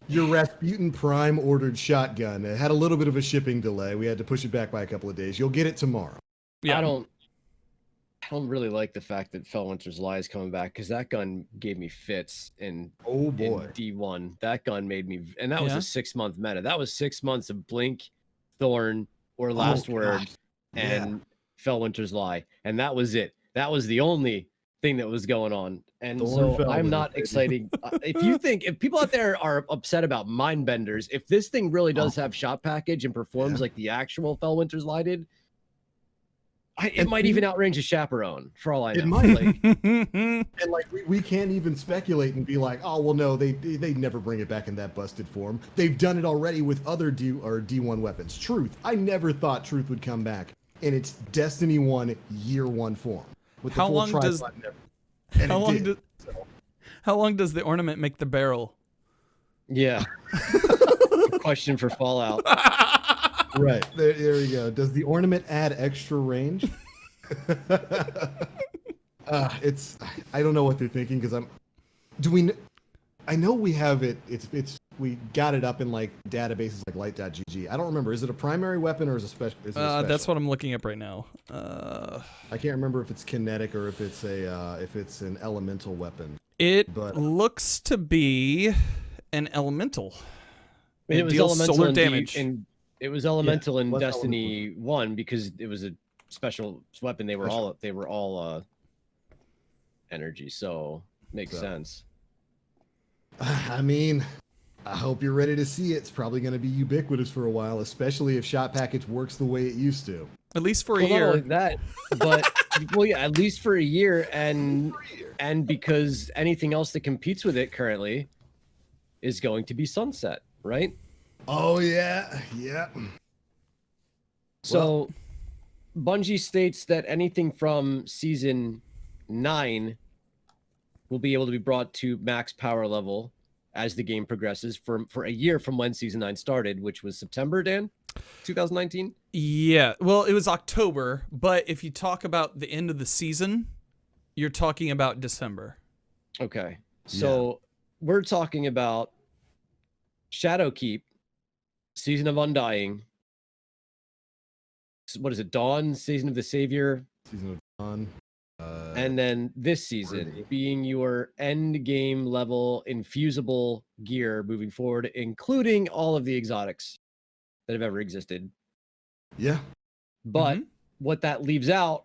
Your Rasputin Prime ordered shotgun. It had a little bit of a shipping delay. We had to push it back by a couple of days. You'll get it tomorrow. Yeah. I don't really like the fact that Fellwinter's Lie is coming back because that gun gave me fits in D1. That gun made me, and that was a 6-month meta. That was 6 months of Blink, Thorn, or Last Word, and Fellwinter's Lie, and that was it. That was the only thing that was going on, and Thorn so I'm Fellwinter, not baby. excited. If people out there are upset about mind benders, if this thing really does have shot package and performs like the actual Fellwinter's Lie did. It might even outrange a chaperone for all I know. It might. Like, And like we can't even speculate and be like, oh well, no, they never bring it back in that busted form. They've done it already with other D1 weapons. Truth, I never thought Truth would come back in its Destiny 1 Year 1 form. With How the full long does- tripod and everything. And How it long did. does how long does the ornament make the barrel? yeah. Question for Fallout. Right there we go. Does the ornament add extra range? It's I don't know what they're thinking because I know we have it. We got it up in like databases like light.gg. I don't remember. Is it a primary weapon or is it special? That's what I'm looking up right now. I can't remember if it's kinetic or if it's an elemental weapon. It looks to be an elemental. It was deals elemental solar in damage. it was elemental in was Destiny 1 because it was a special weapon. They were all energy, so makes sense. I mean, I hope you're ready to see it. It's probably going to be ubiquitous for a while, especially if Shot Package works the way it used to. At least for a Well, not year. only that, but well, yeah, at least for a year, and because anything else that competes with it currently is going to be sunset, right? Oh yeah, yeah. So, Bungie states that anything from season 9 will be able to be brought to max power level as the game progresses for a year from when season 9 started, which was September, Dan, 2019. Yeah. Well, it was October, but if you talk about the end of the season, you're talking about December. Okay. So we're talking about Shadowkeep, Season of Undying. What is it? Dawn, Season of the Savior. Season of Dawn. And then this season being your end game level infusible gear moving forward, including all of the exotics that have ever existed. Yeah. But what that leaves out,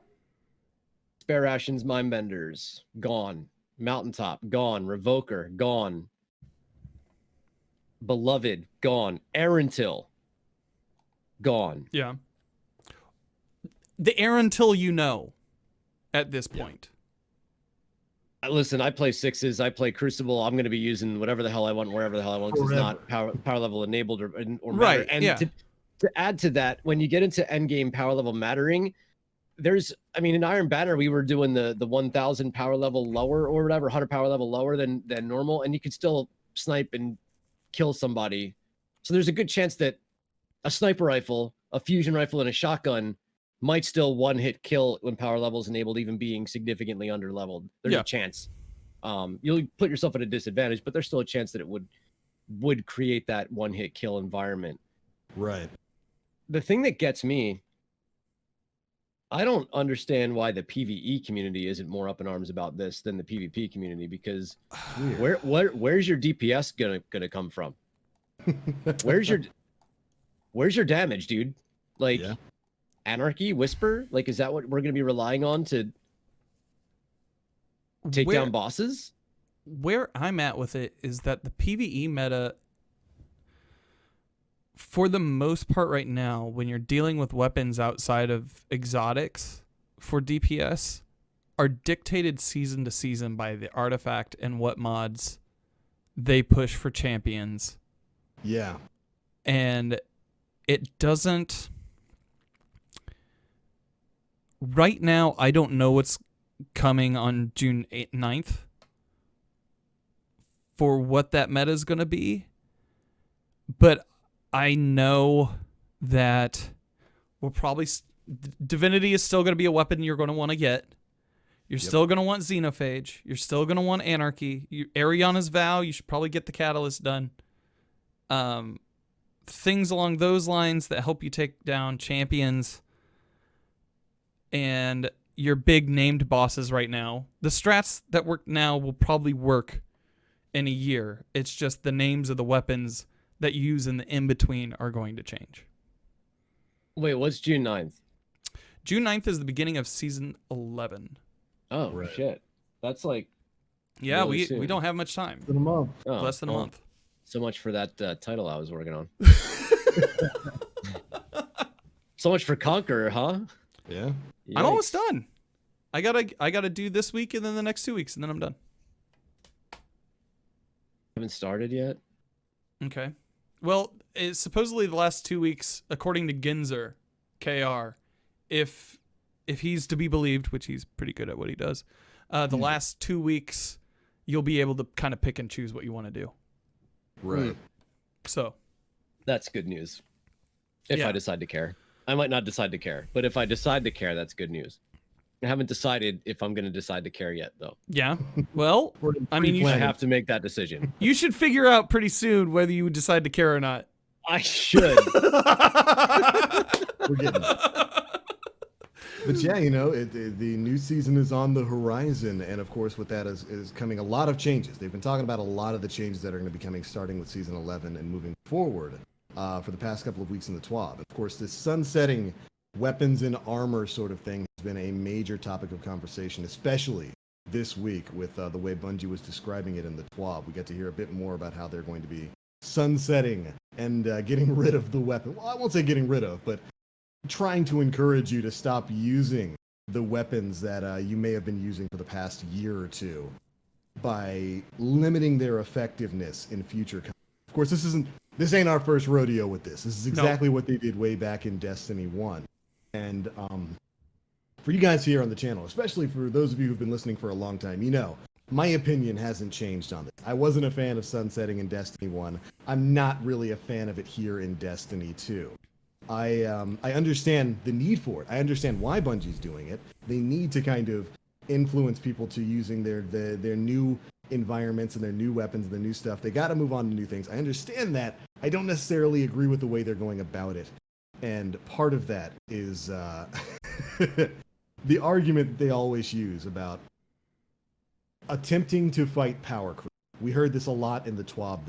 Spare Rations, Mindbenders, gone. Mountaintop, gone. Revoker, gone. Beloved, gone. Erentil, gone. Yeah. The Aaron Till you know at this point. Listen, I play sixes. I play Crucible. I'm going to be using whatever the hell I want, wherever the hell I want, because it's not power level enabled or matter. Right, And yeah. to add to that, when you get into end game power level mattering, in Iron Banner, we were doing the 1,000 power level lower or whatever, 100 power level lower than normal, and you could still snipe and kill somebody. So there's a good chance that a sniper rifle, a fusion rifle, and a shotgun might still one-hit kill when power level is enabled, even being significantly under-leveled. There's a chance. You'll put yourself at a disadvantage, but there's still a chance that it would create that one-hit kill environment. Right. The thing that gets me, I don't understand why the PvE community isn't more up in arms about this than the PvP community, because where's your DPS gonna come from? Where's your damage, dude? Like, Anarchy, Whisper? Like, is that what we're gonna be relying on to take down bosses? Where I'm at with it is that the PvE meta, for the most part right now, when you're dealing with weapons outside of exotics for DPS, are dictated season to season by the artifact and what mods they push for champions. Yeah. And it doesn't... Right now, I don't know what's coming on June 9th for what that meta is going to be. But I know that we'll probably... Divinity is still going to be a weapon you're going to want to get. You're still going to want Xenophage. You're still going to want Anarchy. Ariana's Vow, you should probably get the Catalyst done. Things along those lines that help you take down champions and your big named bosses right now. The strats that work now will probably work in a year. It's just the names of the weapons that you use in the in-between are going to change. Wait, what's June 9th? June 9th is the beginning of Season 11. Oh, shit. That's like... Yeah, really we don't have much time. In a month. Oh, Less than a month. So much for that title I was working on. So much for Conqueror, huh? Yeah. I'm almost done. I gotta do this week and then the next 2 weeks, and then I'm done. Haven't started yet? Okay. Well, it's supposedly the last 2 weeks, according to Ginzer, KR, if he's to be believed, which he's pretty good at what he does, the last 2 weeks, you'll be able to kind of pick and choose what you want to do. Right. So. That's good news. If I decide to care. I might not decide to care, but if I decide to care, that's good news. I haven't decided if I'm going to decide to care yet, though. Yeah. Well, I mean, I have to make that decision. You should figure out pretty soon whether you decide to care or not. I should. We're getting it. But yeah, the new season is on the horizon, and of course with that is coming a lot of changes. They've been talking about a lot of the changes that are going to be coming starting with season 11 and moving forward for the past couple of weeks in the TWAB. Of course, this sunsetting weapons and armor sort of thing has been a major topic of conversation, especially this week with the way Bungie was describing it in the TWAB. We get to hear a bit more about how they're going to be sunsetting and getting rid of the weapon. Well, I won't say getting rid of, but trying to encourage you to stop using the weapons that you may have been using for the past year or two by limiting their effectiveness in future content. Of course, this ain't our first rodeo with this. This is exactly what they did way back in Destiny 1. And for you guys here on the channel, especially for those of you who've been listening for a long time, you know, my opinion hasn't changed on this. I wasn't a fan of sunsetting in Destiny 1. I'm not really a fan of it here in Destiny 2. I understand the need for it. I understand why Bungie's doing it. They need to kind of influence people to using their new environments and their new weapons and the new stuff. They got to move on to new things. I understand that. I don't necessarily agree with the way they're going about it. And part of that is the argument they always use about attempting to fight power creep. We heard this a lot in the TWAB.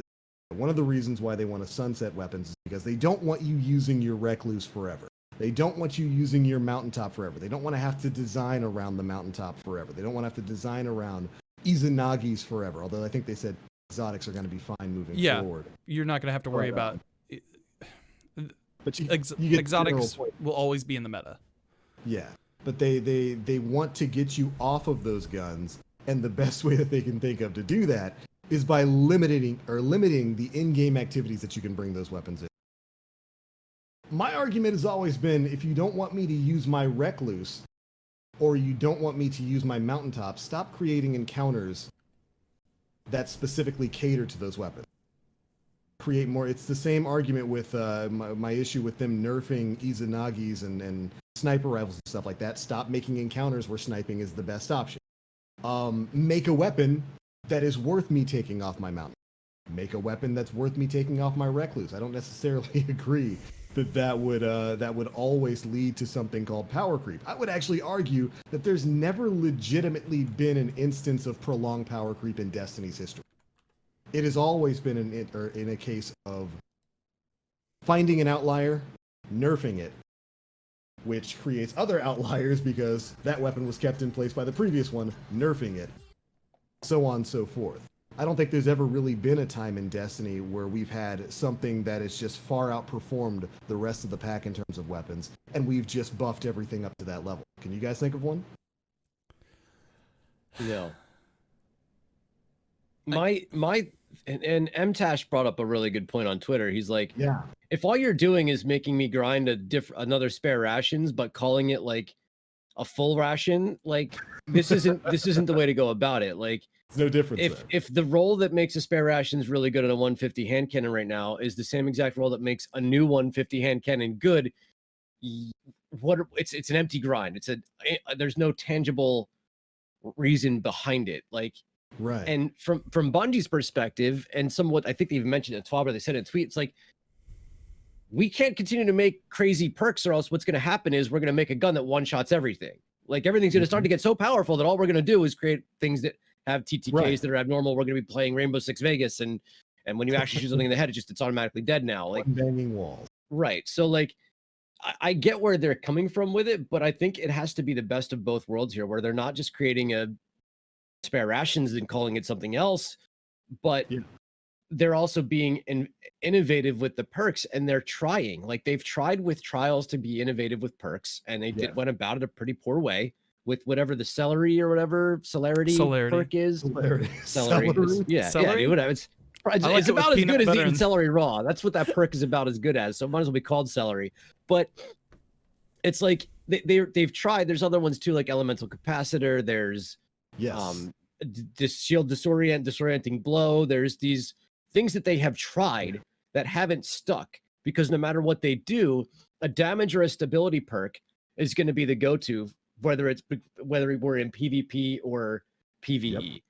One of the reasons why they want to sunset weapons is because they don't want you using your Recluse forever. They don't want you using your Mountaintop forever. They don't want to have to design around the Mountaintop forever. They don't want to have to design around Izanagi's forever, although I think they said exotics are going to be fine moving forward. You're not going to have to worry about but you get exotics will always be in the meta. Yeah, but they want to get you off of those guns, and the best way that they can think of to do that is by limiting the in-game activities that you can bring those weapons in. My argument has always been, if you don't want me to use my Recluse, or you don't want me to use my Mountaintop, stop creating encounters that specifically cater to those weapons. Create more. It's the same argument with my issue with them nerfing Izanagis and sniper rifles and stuff like that. Stop making encounters where sniping is the best option. Make a weapon that is worth me taking off my Mountain. Make a weapon that's worth me taking off my Recluse. I don't necessarily agree that would always lead to something called power creep. I would actually argue that there's never legitimately been an instance of prolonged power creep in Destiny's history. It has always been in a case of finding an outlier, nerfing it, which creates other outliers because that weapon was kept in place by the previous one, nerfing it, so on and so forth. I don't think there's ever really been a time in Destiny where we've had something that has just far outperformed the rest of the pack in terms of weapons, and we've just buffed everything up to that level. Can you guys think of one? No. And MTash brought up a really good point on Twitter. He's like, yeah, if all you're doing is making me grind another spare rations, but calling it like a full ration, like this isn't the way to go about it. Like, it's no difference. If the role that makes a spare rations really good at a 150 hand cannon right now is the same exact role that makes a new 150 hand cannon good, it's an empty grind. There's no tangible reason behind it. Like, right. And from Bungie's perspective, and somewhat I think they even mentioned it at Twabber, they said in a tweet, it's like, we can't continue to make crazy perks, or else what's going to happen is we're going to make a gun that one-shots everything. Like, everything's going to start to get so powerful that all we're going to do is create things that have TTKs that are abnormal. We're going to be playing Rainbow Six Vegas, and when you actually shoot something in the head, it's automatically dead now. Like, banging walls. Right. So like, I get where they're coming from with it, but I think it has to be the best of both worlds here, where they're not just creating a spare rations and calling it something else, but they're also being innovative with the perks, and they're trying. Like, they've tried with trials to be innovative with perks, and they went about it a pretty poor way with whatever the celery or whatever celerity perk is. Celery. Yeah, whatever. It's about as good as eating celery raw. That's what that perk is about as good as. So it might as well be called celery. But it's like they've tried. There's other ones too, like elemental capacitor. There's shield disorienting blow. There's these things that they have tried that haven't stuck, because no matter what they do, a damage or a stability perk is going to be the go-to, whether we're in PvP or PvE.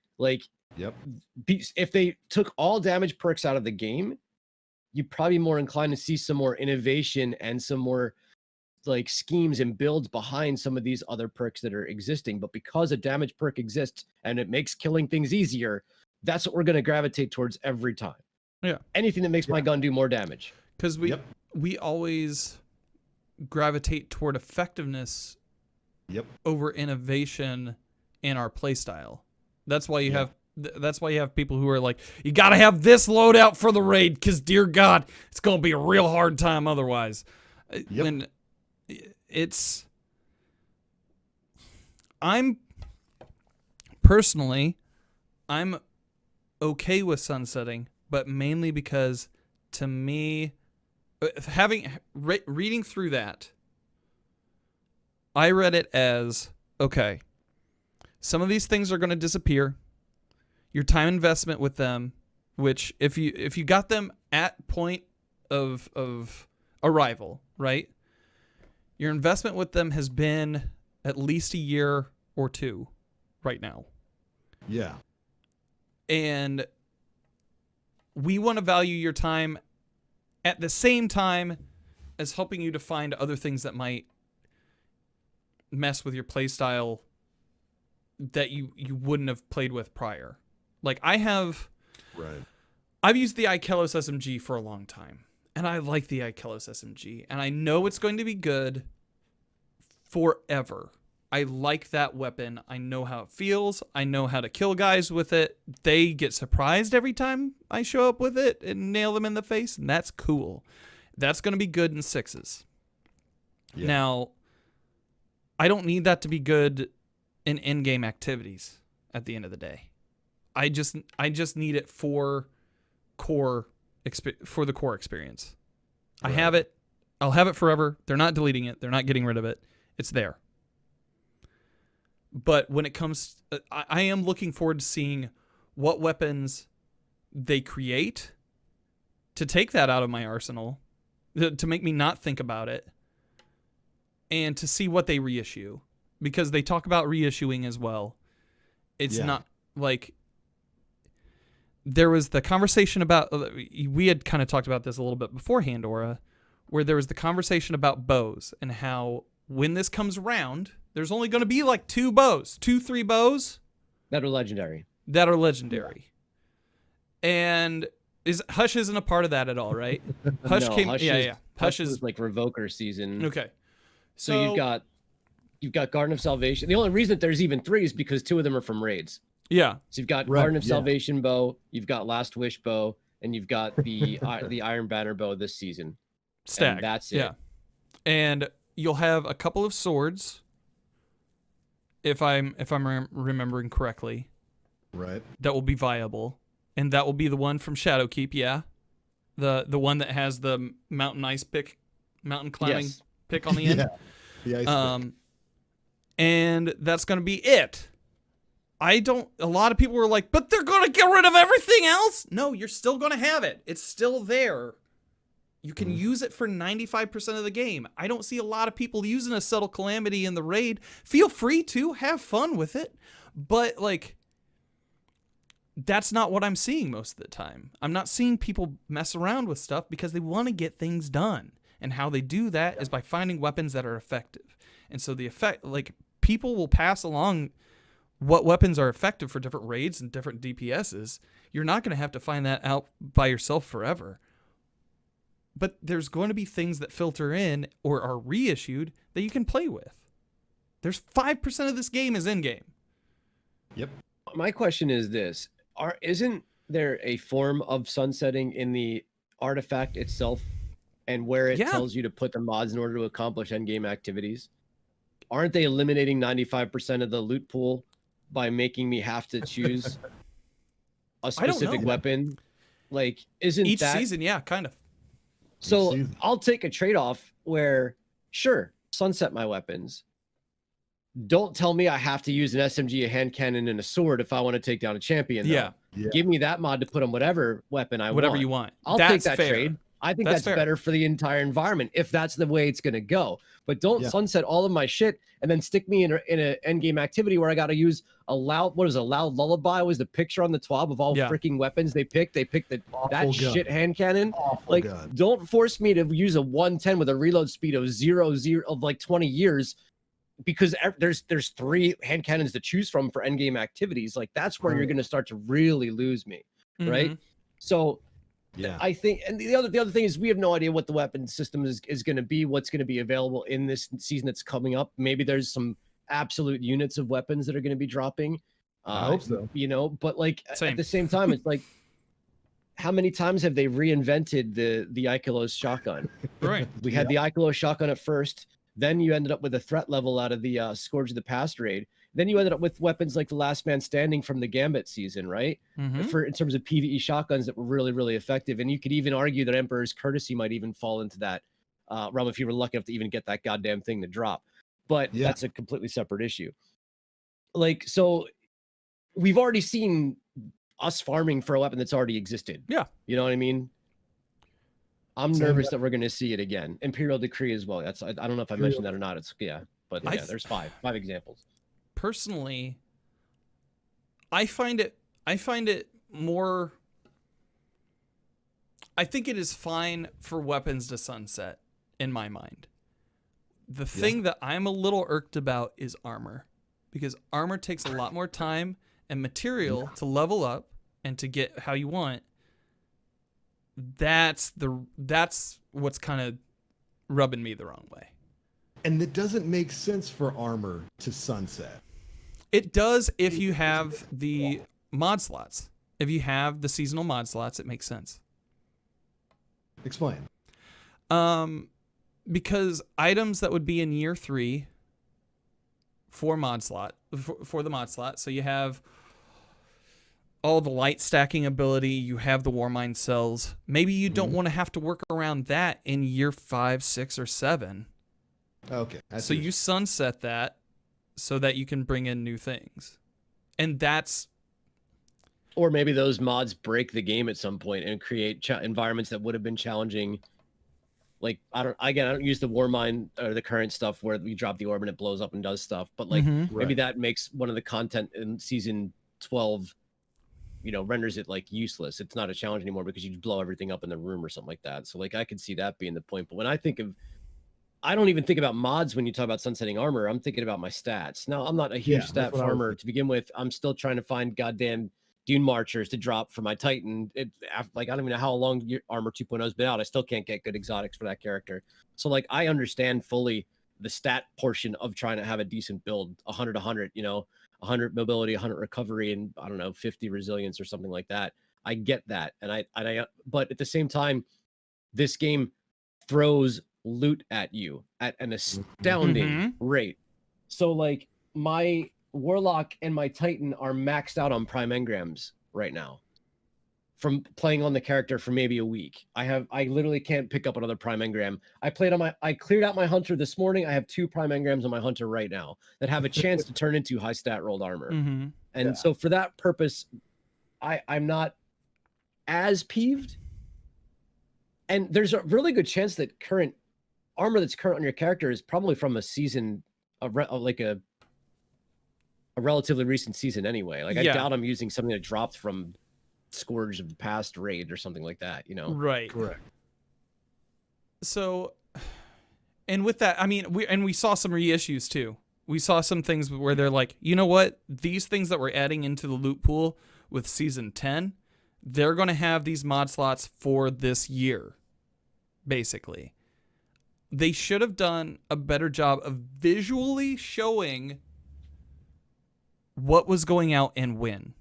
If they took all damage perks out of the game, you'd probably be more inclined to see some more innovation and some more like schemes and builds behind some of these other perks that are existing. But because a damage perk exists and it makes killing things easier, that's what we're going to gravitate towards every time. Yeah. Anything that makes my gun do more damage. Because we always gravitate toward effectiveness over innovation in our playstyle. That's why you have That's why you have people who are like, you got to have this loadout for the raid because, dear God, it's going to be a real hard time otherwise. Yep. When I'm okay with sunsetting, but mainly because to me, reading through that, I read it as, okay, some of these things are going to disappear. Your time investment with them, which if you got them at point of arrival, right? Your investment with them has been at least a year or two right now. Yeah. And we want to value your time at the same time as helping you to find other things that might mess with your playstyle that you wouldn't have played with prior. Like I've used the Ikelos SMG for a long time, and I like the Ikelos SMG, and I know it's going to be good forever. I like that weapon. I know how it feels. I know how to kill guys with it. They get surprised every time I show up with it and nail them in the face, and that's cool. That's going to be good in 6s. Yeah. Now, I don't need that to be good in in-game activities at the end of the day. I just need it for the core experience. I have it. I'll have it forever. They're not deleting it. They're not getting rid of it. It's there. But when it comes, I am looking forward to seeing what weapons they create to take that out of my arsenal, to make me not think about it, and to see what they reissue. Because they talk about reissuing as well. It's not like... There was the conversation about... We had kind of talked about this a little bit beforehand, Aura, where there was the conversation about bows and how when this comes around, there's only going to be like 3 bows that are legendary. And Hush isn't a part of that at all, right? Hush came... Hush is like Revoker season. Okay. So you've got Garden of Salvation. The only reason that there's even 3 is because 2 of them are from raids. Yeah. So you've got Garden of Salvation bow, you've got Last Wish bow, and you've got the the Iron Banner bow this season. Stack. And that's it. Yeah. And you'll have a couple of swords, if I'm remembering correctly. Right. That will be viable, and that will be the one from Shadowkeep. Yeah. The one that has the mountain climbing pick on the end. The ice pick. And that's gonna be it. A lot of people were like, but they're going to get rid of everything else? No, you're still going to have it. It's still there. You can use it for 95% of the game. I don't see a lot of people using a Subtle Calamity in the raid. Feel free to. Have fun with it. But, like, that's not what I'm seeing most of the time. I'm not seeing people mess around with stuff because they want to get things done. And how they do that is by finding weapons that are effective. And so people will pass along what weapons are effective for different raids and different DPSs. You're not going to have to find that out by yourself forever. But there's going to be things that filter in or are reissued that you can play with. There's 5% of this game is in-game. Yep. My question is this. Isn't there a form of sunsetting in the artifact itself and where it tells you to put the mods in order to accomplish end-game activities? Aren't they eliminating 95% of the loot pool by making me have to choose a specific weapon? Like, isn't each that... season? Yeah, kind of. So I'll take a trade-off where, sure, sunset my weapons. Don't tell me I have to use an SMG, a hand cannon, and a sword if I want to take down a champion. Yeah. Give me that mod to put on whatever weapon I want. Whatever you want. I'll take that trade. I think that's better for the entire environment if that's the way it's going to go. But don't sunset all of my shit and then stick me in an end game activity where I got to use a loud lullaby was the picture on the TWAB of all freaking weapons they picked. They picked that shit hand cannon. Don't force me to use a 110 with a reload speed of 0 of like 20 years because there's 3 hand cannons to choose from for end game activities. Like that's where you're going to start to really lose me, right? So. Yeah, I think, and the other thing is we have no idea what the weapon system is going to be, what's going to be available in this season that's coming up. Maybe there's some absolute units of weapons that are going to be dropping. I hope so. You know, but like Same. at the same time, it's like, how many times have they reinvented the Ikelos shotgun? Right. We had the Ikelos shotgun at first. Then you ended up with a threat level out of the Scourge of the Past raid. Then you ended up with weapons like the Last Man Standing from the Gambit season, right? Mhm. In terms of PvE shotguns that were really, really effective. And you could even argue that Emperor's Courtesy might even fall into that realm if you were lucky enough to even get that goddamn thing to drop. But Yeah. that's a completely separate issue. Like, so we've already seen us farming for a weapon that's already existed. Yeah. You know what I mean? I'm Same nervous that we're going to see it again. Imperial Decree as well. That's I don't know if I mentioned that or not. It's but I yeah, th- there's five examples. Personally, I find it more. I think it is fine for weapons to sunset in my mind. The thing that I'm a little irked about is armor, because armor takes a lot more time and material to level up and to get how you want. That's what's kind of rubbing me the wrong way. And it doesn't make sense for armor to sunset. It does if you have the mod slots. If you have the seasonal mod slots, it makes sense. Explain. Because items that would be in year 3 for the mod slot. So you have all the light stacking ability, you have the Warmind cells. Maybe you don't want to have to work around that in year 5, 6, or 7. Okay. So you sunset that so that you can bring in new things. And that's Or maybe those mods break the game at some point and create environments that would have been challenging. Like I don't use the Warmind or the current stuff where you drop the orb and it blows up and does stuff, but like maybe that makes one of the content in season 12, you know, renders it like useless. It's not a challenge anymore because you blow everything up in the room or something like that. So like I could see that being the point. But when I don't even think about mods when you talk about sunsetting armor. I'm thinking about my stats. Now I'm not a huge stat farmer to begin with. I'm still trying to find goddamn Dune Marchers to drop for my Titan. Like I don't even know how long your Armor 2.0 has been out. I still can't get good exotics for that character. So like I understand fully the stat portion of trying to have a decent build, 100, you know, 100 mobility, 100 recovery, and I don't know, 50 resilience or something like that. I get that, but at the same time, this game throws loot at you at an astounding rate. So like my Warlock and my Titan are maxed out on prime engrams right now from playing on the character for maybe a week. I literally can't pick up another prime engram. I cleared out my Hunter this morning. I have 2 prime engrams on my Hunter right now that have a chance to turn into high stat rolled armor. And so for that purpose, I'm not as peeved. And there's a really good chance that current armor that's current on your character is probably from a season like a relatively recent season anyway. Like I doubt I'm using something that dropped from Scourge of the Past raid or something like that, you know? right. Correct. So, and with that, I mean, we saw some reissues too. We saw some things where they're like, you know what? These things that we're adding into the loot pool with season 10, they're going to have these mod slots for this year, basically. They should have done a better job of visually showing what was going out and when.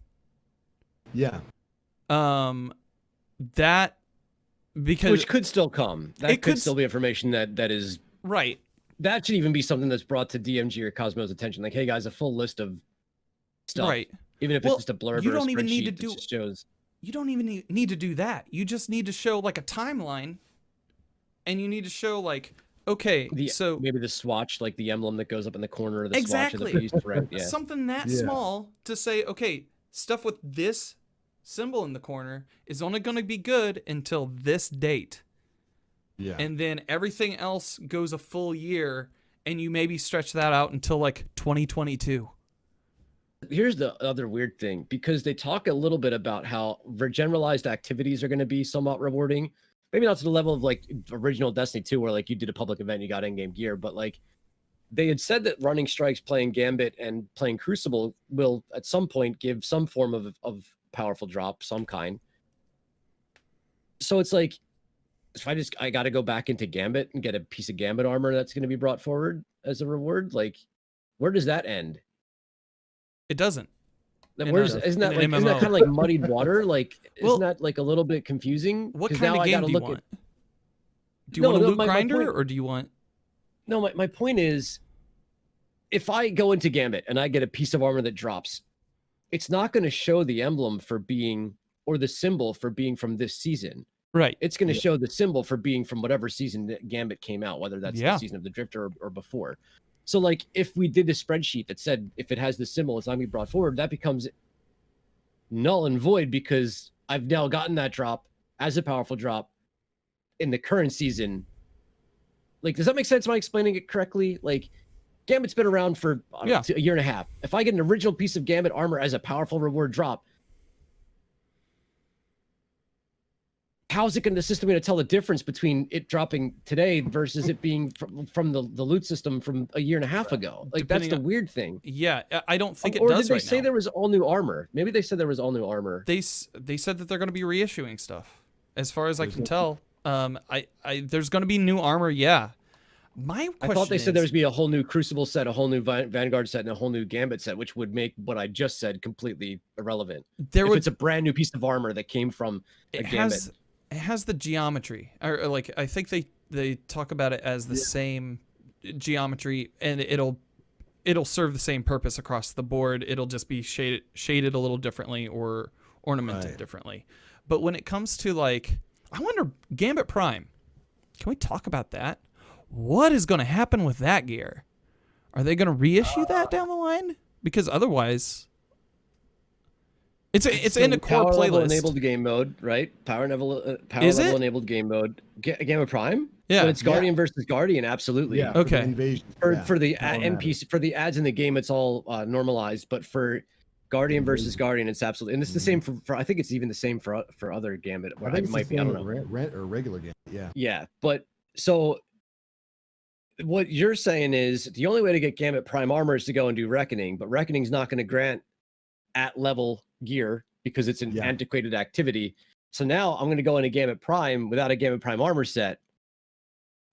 Yeah. That because Which could still come. That could could still be information that is right. That should even be something that's brought to DMG or Cosmo's attention. Like, hey guys, a full list of stuff. Right. Even if it's just a blurb you or a don't even need to spreadsheet that do just shows. You don't even need to do that. You just need to show like a timeline, and you need to show like, okay, so maybe the swatch, like the emblem that goes up in the corner of the exactly. swatch of the piece, right? Yeah. Something that small to say, okay, stuff with this symbol in the corner is only going to be good until this date. Yeah. And then everything else goes a full year, and you maybe stretch that out until like 2022. Here's the other weird thing, because they talk a little bit about how generalized activities are going to be somewhat rewarding. Maybe not to the level of like original Destiny 2, where like you did a public event, you got in-game gear, but like they had said that running strikes, playing Gambit, and playing Crucible will at some point give some form of powerful drop, some kind. So it's like, if I got to go back into Gambit and get a piece of Gambit armor that's going to be brought forward as a reward, like where does that end? It doesn't. That in where's a- isn't that in an like isn't that MMO. kind of like muddied water? Like Well, isn't that like a little bit confusing? What 'Cause kind now of I game gotta do you look want? at Do you No, want a no, loot my grinder, point- or do you want? No, my point is, if I go into Gambit and I get a piece of armor that drops, it's not going to show the emblem for being or the symbol for being from this season. Right. It's going to show the symbol for being from whatever season that Gambit came out, whether that's Yeah. the season of the Drifter or before. So, like, if we did a spreadsheet that said if it has the symbol, it's not going to be brought forward, that becomes null and void because I've now gotten that drop as a powerful drop in the current season. Like, does that make sense? Am I explaining it correctly? Like, Gambit's been around for I don't know, Yeah. a year and a half. If I get an original piece of Gambit armor as a powerful reward drop, how is it going to the system going to tell the difference between it dropping today versus it being from the loot system from a year and a half ago? Like, that's Depending the on- weird thing. Yeah, I don't think it Or does did they right say now. there was all new armor? Maybe they said there was all new armor. They said that they're going to be reissuing stuff. As far as I can tell, there's going to be new armor. Yeah. My question I thought they said is, there was be a whole new Crucible set, a whole new Vanguard set, and a whole new Gambit set, which would make what I just said completely irrelevant. there If would it's a brand new piece of armor that came from a it Gambit. has the geometry, or like I think they talk about it as the same geometry, and it'll serve the same purpose across the board. It'll just be shaded a little differently or ornamented Right. differently. But when it comes to, like, I wonder, Gambit Prime, can we talk about that? What is going to happen with that gear? Are they going to reissue that down the line? Because otherwise, it's in a core Power level playlist. enabled game mode, right? Power level Is it? enabled game mode. Gambit Prime. Yeah. When it's Guardian versus Guardian, absolutely. Yeah. Okay. For the invasion. For yeah. for the All that NPC for the ads in the game, it's all normalized. But for Guardian versus Guardian, it's absolutely, and it's the same for I think it's even the same for other Gambit. I Or think it it's might the be. I same don't know. with rent or regular game. Yeah. Yeah, but so what you're saying is the only way to get Gambit Prime armor is to go and do Reckoning, but Reckoning's not going to grant at level gear because it's an Yeah. antiquated activity. So now I'm going to go into Gambit Prime without a Gambit Prime armor set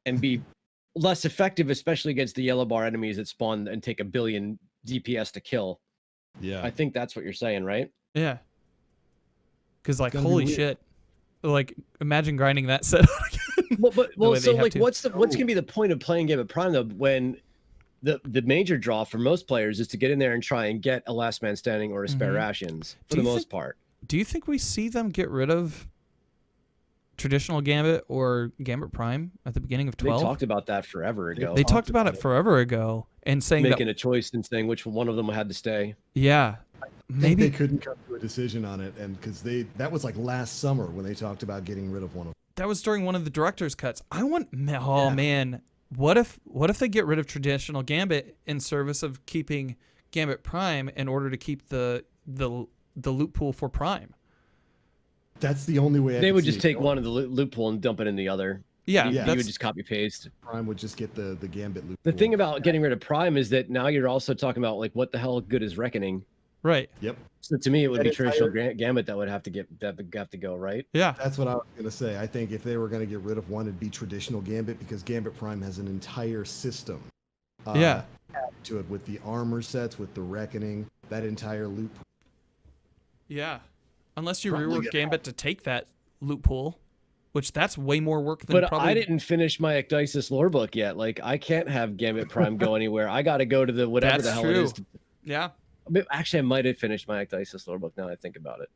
and be less effective, especially against the yellow bar enemies that spawn and take 1 billion DPS to kill. Yeah. I think that's what you're saying, right? Yeah. Because, like, Gonna be holy weird. shit. Like, imagine grinding that set out again. Well, way they so have like, to. what's gonna be the point of playing Gambit Prime though? When the major draw for most players is to get in there and try and get a last man standing or a spare Mhm. rations for Do the you most think- part. Do you think we see them get rid of traditional Gambit or Gambit Prime at the beginning of They 12? talked about that forever ago. They talked talked about about it it. forever ago and saying making that, a choice and saying which one of them had to stay. yeah, I think maybe they couldn't come to a decision on it, and because that was like last summer when they talked about getting rid of one of them. that was during one of the director's cuts. Oh Yeah. man, what if they get rid of traditional Gambit in service of keeping Gambit Prime in order to keep the loot pool for Prime? That's the only way. They could would see just it take going. one of the loophole and dump it in the other. Yeah, You that's would just copy paste. Prime would just get the Gambit loop. The pool. thing about getting rid of Prime is that now you're also talking about like what the hell good is Reckoning. right. Yep. So to me, it would That be traditional entire- Gambit that would have to go, right? Yeah, That's what I was gonna say. I think if they were gonna get rid of one, it'd be traditional Gambit because Gambit Prime has an entire system. Yeah. added to it with the armor sets, with the Reckoning, that entire loop. yeah. Unless you Probably rework get- Gambit to take that loot pool, which that's way more work than But probably. I didn't finish my Ecdysis lore book yet. Like I can't have Gambit Prime go anywhere. I got to go to the whatever That's the hell true. it is. Yeah. Actually, I might have finished my Ecdysis lore book now that I think about it.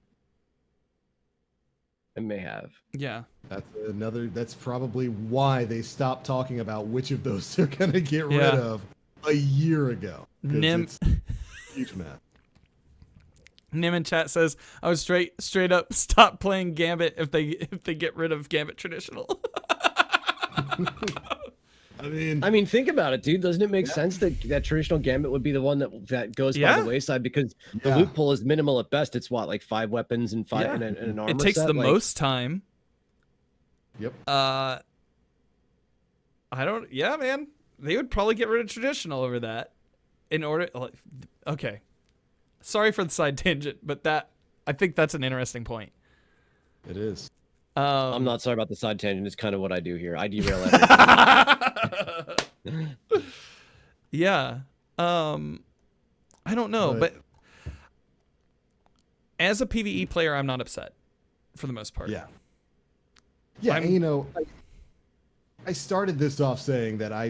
I may have. Yeah. That's probably why they stopped talking about which of those they're gonna get Yeah. rid of a year ago. 'Cause Nim- it's a huge mess. Nim in chat says I would straight up stop playing Gambit if they get rid of Gambit traditional. I mean, think about it, dude. Doesn't it make sense that traditional Gambit would be the one that goes by Yeah. the wayside because the Yeah. loot pool is minimal at best. It's what, like 5 weapons and five Yeah. and an armor It takes set? the Like, most time. Yep. I don't. Yeah, man. They would probably get rid of traditional over that. In order. Okay. Sorry for the side tangent, but I think that's an interesting point. It is. I'm not sorry about the side tangent. It's kind of what I do here. I derail everything. Yeah. I don't know, but as a PvE player, I'm not upset for the most part. Yeah. Yeah, I'm- and, you know, I started this off saying that I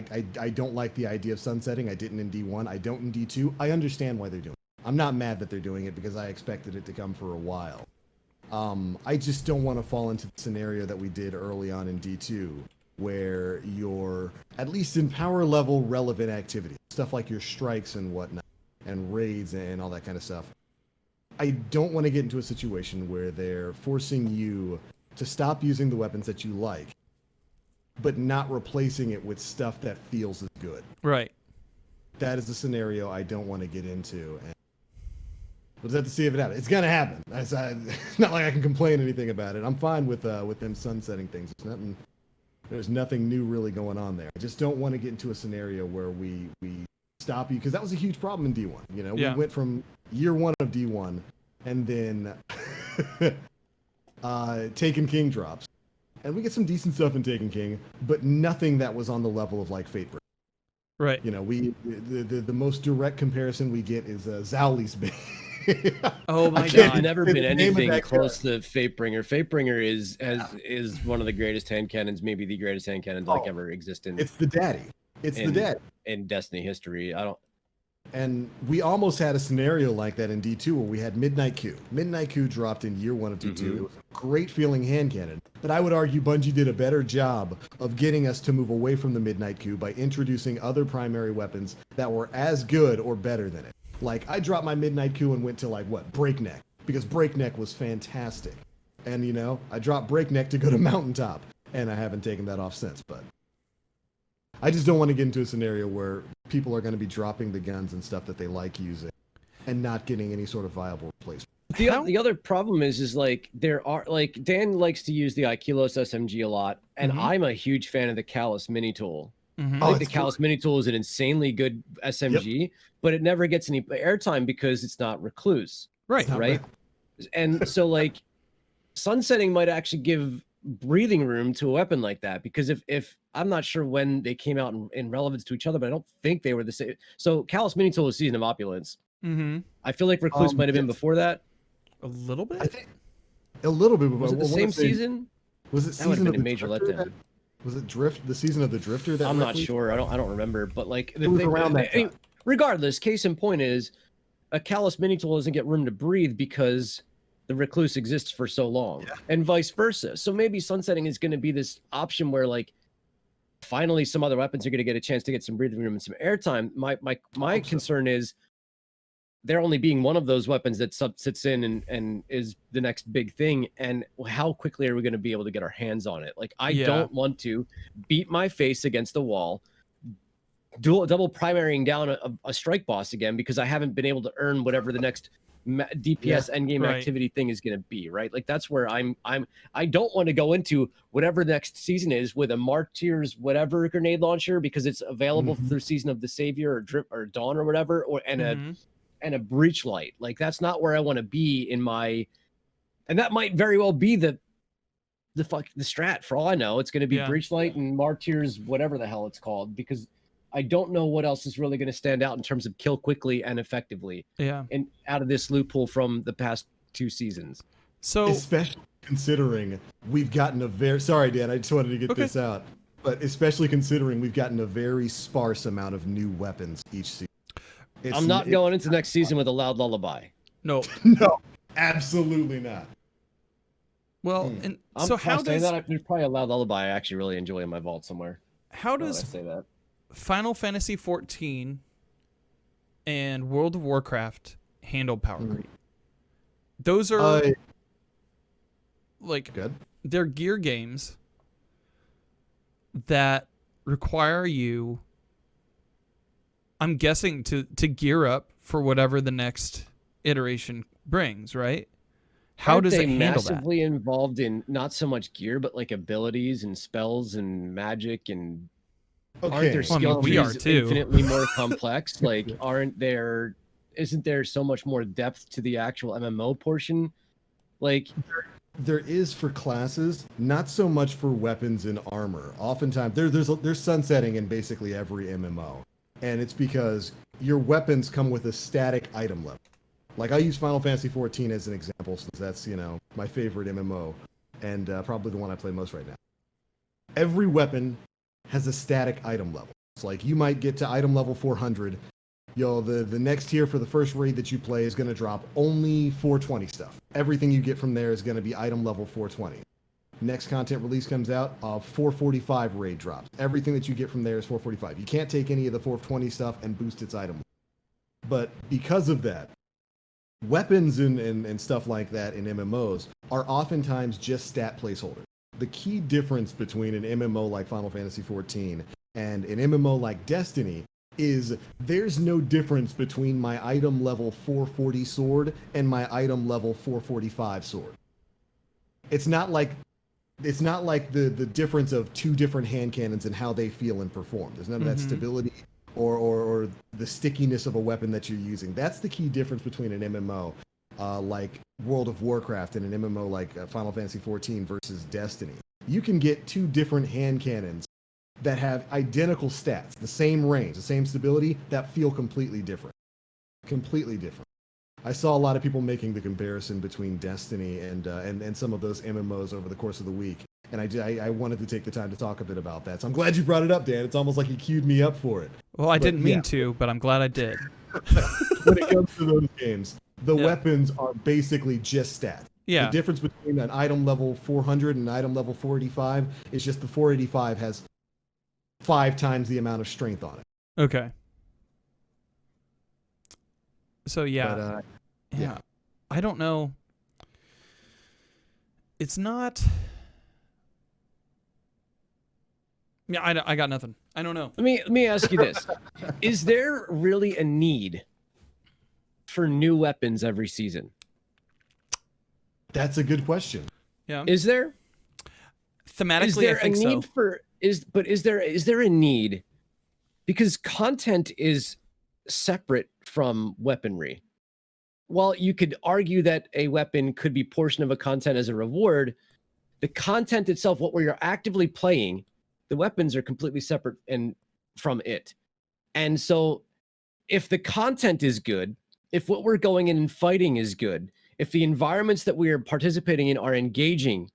don't like the idea of sunsetting. I didn't in D1. I don't in D2. I understand why they're doing it. I'm not mad that they're doing it because I expected it to come for a while. I just don't want to fall into the scenario that we did early on in D2, where you're, at least in power level relevant activity, stuff like your strikes and whatnot, and raids and all that kind of stuff. I don't want to get into a situation where they're forcing you to stop using the weapons that you like, but not replacing it with stuff that feels as good. Right. That is a scenario I don't want to get into. And we'll just have to see if it happens. It's gonna happen. It's not like I can complain anything about it. I'm fine with them sunsetting things. There's nothing new really going on there. I just don't want to get into a scenario where we stop you, because that was a huge problem in D1. You know, Yeah. we went from year one of D1, and then Taken King drops, and we get some decent stuff in Taken King, but nothing that was on the level of like Fatebreaker. Right. You know, the most direct comparison we get is Zowli's Bane. Oh my I can't There's god. never say been the name of anything that close to Fatebringer. Fatebringer is one of the greatest hand cannons, maybe the greatest hand cannon to like Oh, ever exist in It's the daddy. It's the And- daddy. in Destiny history. I don't. And we almost had a scenario like that in D2 where we had Midnight Q. Midnight Q dropped in year one of D2. Mhm. It was a great feeling hand cannon. But I would argue Bungie did a better job of getting us to move away from the Midnight Q by introducing other primary weapons that were as good or better than it. Like, I dropped my Midnight Q and went to, like, what? Breakneck. Because Breakneck was fantastic. And, you know, I dropped Breakneck to go to Mountaintop. And I haven't taken that off since, but I just don't want to get into a scenario where people are going to be dropping the guns and stuff that they like using and not getting any sort of viable replacement. The other problem is like there are like Dan likes to use the Ikilos SMG a lot, and Mhm. I'm a huge fan of the Callus mini tool. Mhm. I Oh, think the it's Callus mini tool is an insanely good SMG, but it never gets any airtime because it's not recluse. Right. Not right? And so like sunsetting might actually give breathing room to a weapon like that, because if I'm not sure when they came out in relevance to each other, but I don't think they were the same. So Callus mini tool is Season of Opulence. Mhm. I feel like recluse might have been yes. before that. A little bit. I think a little bit. Was it the same season? Was it That would have season been of a the major Drifter? letdown. Was it the season of the Drifter? That I'm not roughly- sure. I don't remember. But like It was around that time. regardless, case in point is a Callus mini tool doesn't get room to breathe because the recluse exists for so long, and vice versa. So maybe sunsetting is going to be this option where like finally some other weapons are going to get a chance to get some breathing room and some airtime. My Hope so. concern is there only being one of those weapons that sits in and is the next big thing, and how quickly are we going to be able to get our hands on it? Like I Yeah. don't want to beat my face against the wall, double primarying down a strike boss again because I haven't been able to earn whatever the next DPS endgame right. activity thing is going to be, right? Like that's where I don't want to go into whatever the next season is with a Martyrs whatever grenade launcher because it's available Mhm. through Season of the Savior or Drip or Dawn or whatever, or Mhm. and a breach light. Like that's not where I want to be in my, and that might very well be the strat for all I know. It's going to be Yeah. breach light and Martyrs whatever the hell it's called, because I don't know what else is really going to stand out in terms of kill quickly and effectively Yeah. and out of this loophole from the past 2 seasons. So Especially considering we've gotten a very sorry, Dan. I just wanted to get Okay. this out, but especially considering we've gotten a very sparse amount of new weapons each season. I'm not going into next season with a loud lullaby. no. No, absolutely not. Well, Hmm. and I'm so how saying does that there's probably a loud lullaby I actually really enjoy in my vault somewhere. how Now that I does say that? Final Fantasy 14 and World of Warcraft handle power Hmm. creep? Those are Uh, like good. they're gear games that require you, I'm guessing, to gear up for whatever the next iteration brings, right? How Aren't does they it handle that? massively involved in not so much gear, but like abilities and spells and magic, and aren't Okay. their Well, I mean, skill we are trees too. infinitely more complex? Like, isn't there so much more depth to the actual MMO portion? Like, There is for classes, not so much for weapons and armor. Oftentimes, there's sunsetting in basically every MMO, and it's because your weapons come with a static item level, Like I use Final Fantasy 14 as an example, since that's my favorite MMO, and probably the one I play most right now. Every weapon has a static item level. It's like you might get to item level 400. The next tier for the first raid that you play is going to drop only 420 stuff. Everything you get from there is going to be item level 420. Next content release comes out, 445 raid drops. Everything that you get from there is 445. You can't take any of the 420 stuff and boost its item. But because of that, weapons and stuff like that in MMOs are oftentimes just stat placeholders. The key difference between an MMO like Final Fantasy XIV and an MMO like Destiny is there's no difference between my item level 440 sword and my item level 445 sword. It's not like the difference of two different hand cannons and how they feel and perform. There's none of that stability or the stickiness of a weapon that you're using. That's the key difference between an MMO like World of Warcraft and an MMO like Final Fantasy XIV versus Destiny. You can get two different hand cannons that have identical stats, the same range, the same stability, that feel completely different. Completely different. I saw a lot of people making the comparison between Destiny and some of those MMOs over the course of the week, and I wanted to take the time to talk a bit about that. So I'm glad you brought it up, Dan. It's almost like you queued me up for it. Well, I didn't mean to, but I'm glad I did. When it comes to those games, the weapons are basically just stats. Yeah. The difference between an item level 400 and an item level 485 is just the 485 has 5 times the amount of strength on it. Okay. So yeah. But, yeah. I don't know. It's not. Yeah, I got nothing. I don't know. Let me ask you this: is there really a need for new weapons every season? That's a good question. Yeah. Is there? Thematically, Is there I think a need so. for is there a need? Because content is separate from weaponry. While you could argue that a weapon could be portion of a content as a reward, the content itself, what we're actively playing, the weapons are completely separate and from it. And so if the content is good, if what we're going in and fighting is good, if the environments that we are participating in are engaging,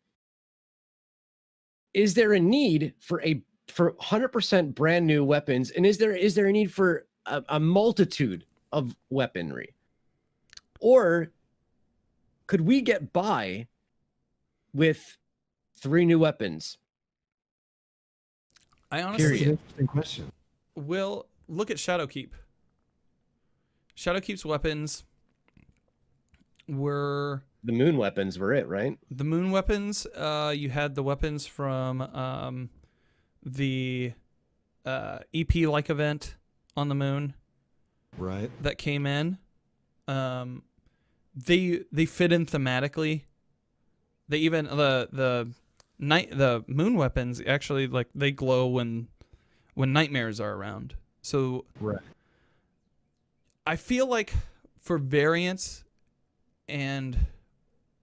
is there a need for 100% brand new weapons? And is there a need for a multitude of weaponry? Or could we get by with 3 new weapons? I honestly That's an interesting question. will look at Shadowkeep. Shadowkeep's weapons were The moon weapons were it, right? the moon weapons. You had the weapons from the EP-like event on the moon Right. that came in. They fit in thematically. They even the moon weapons actually, like, they glow when nightmares are around. So Right. I feel like for variance and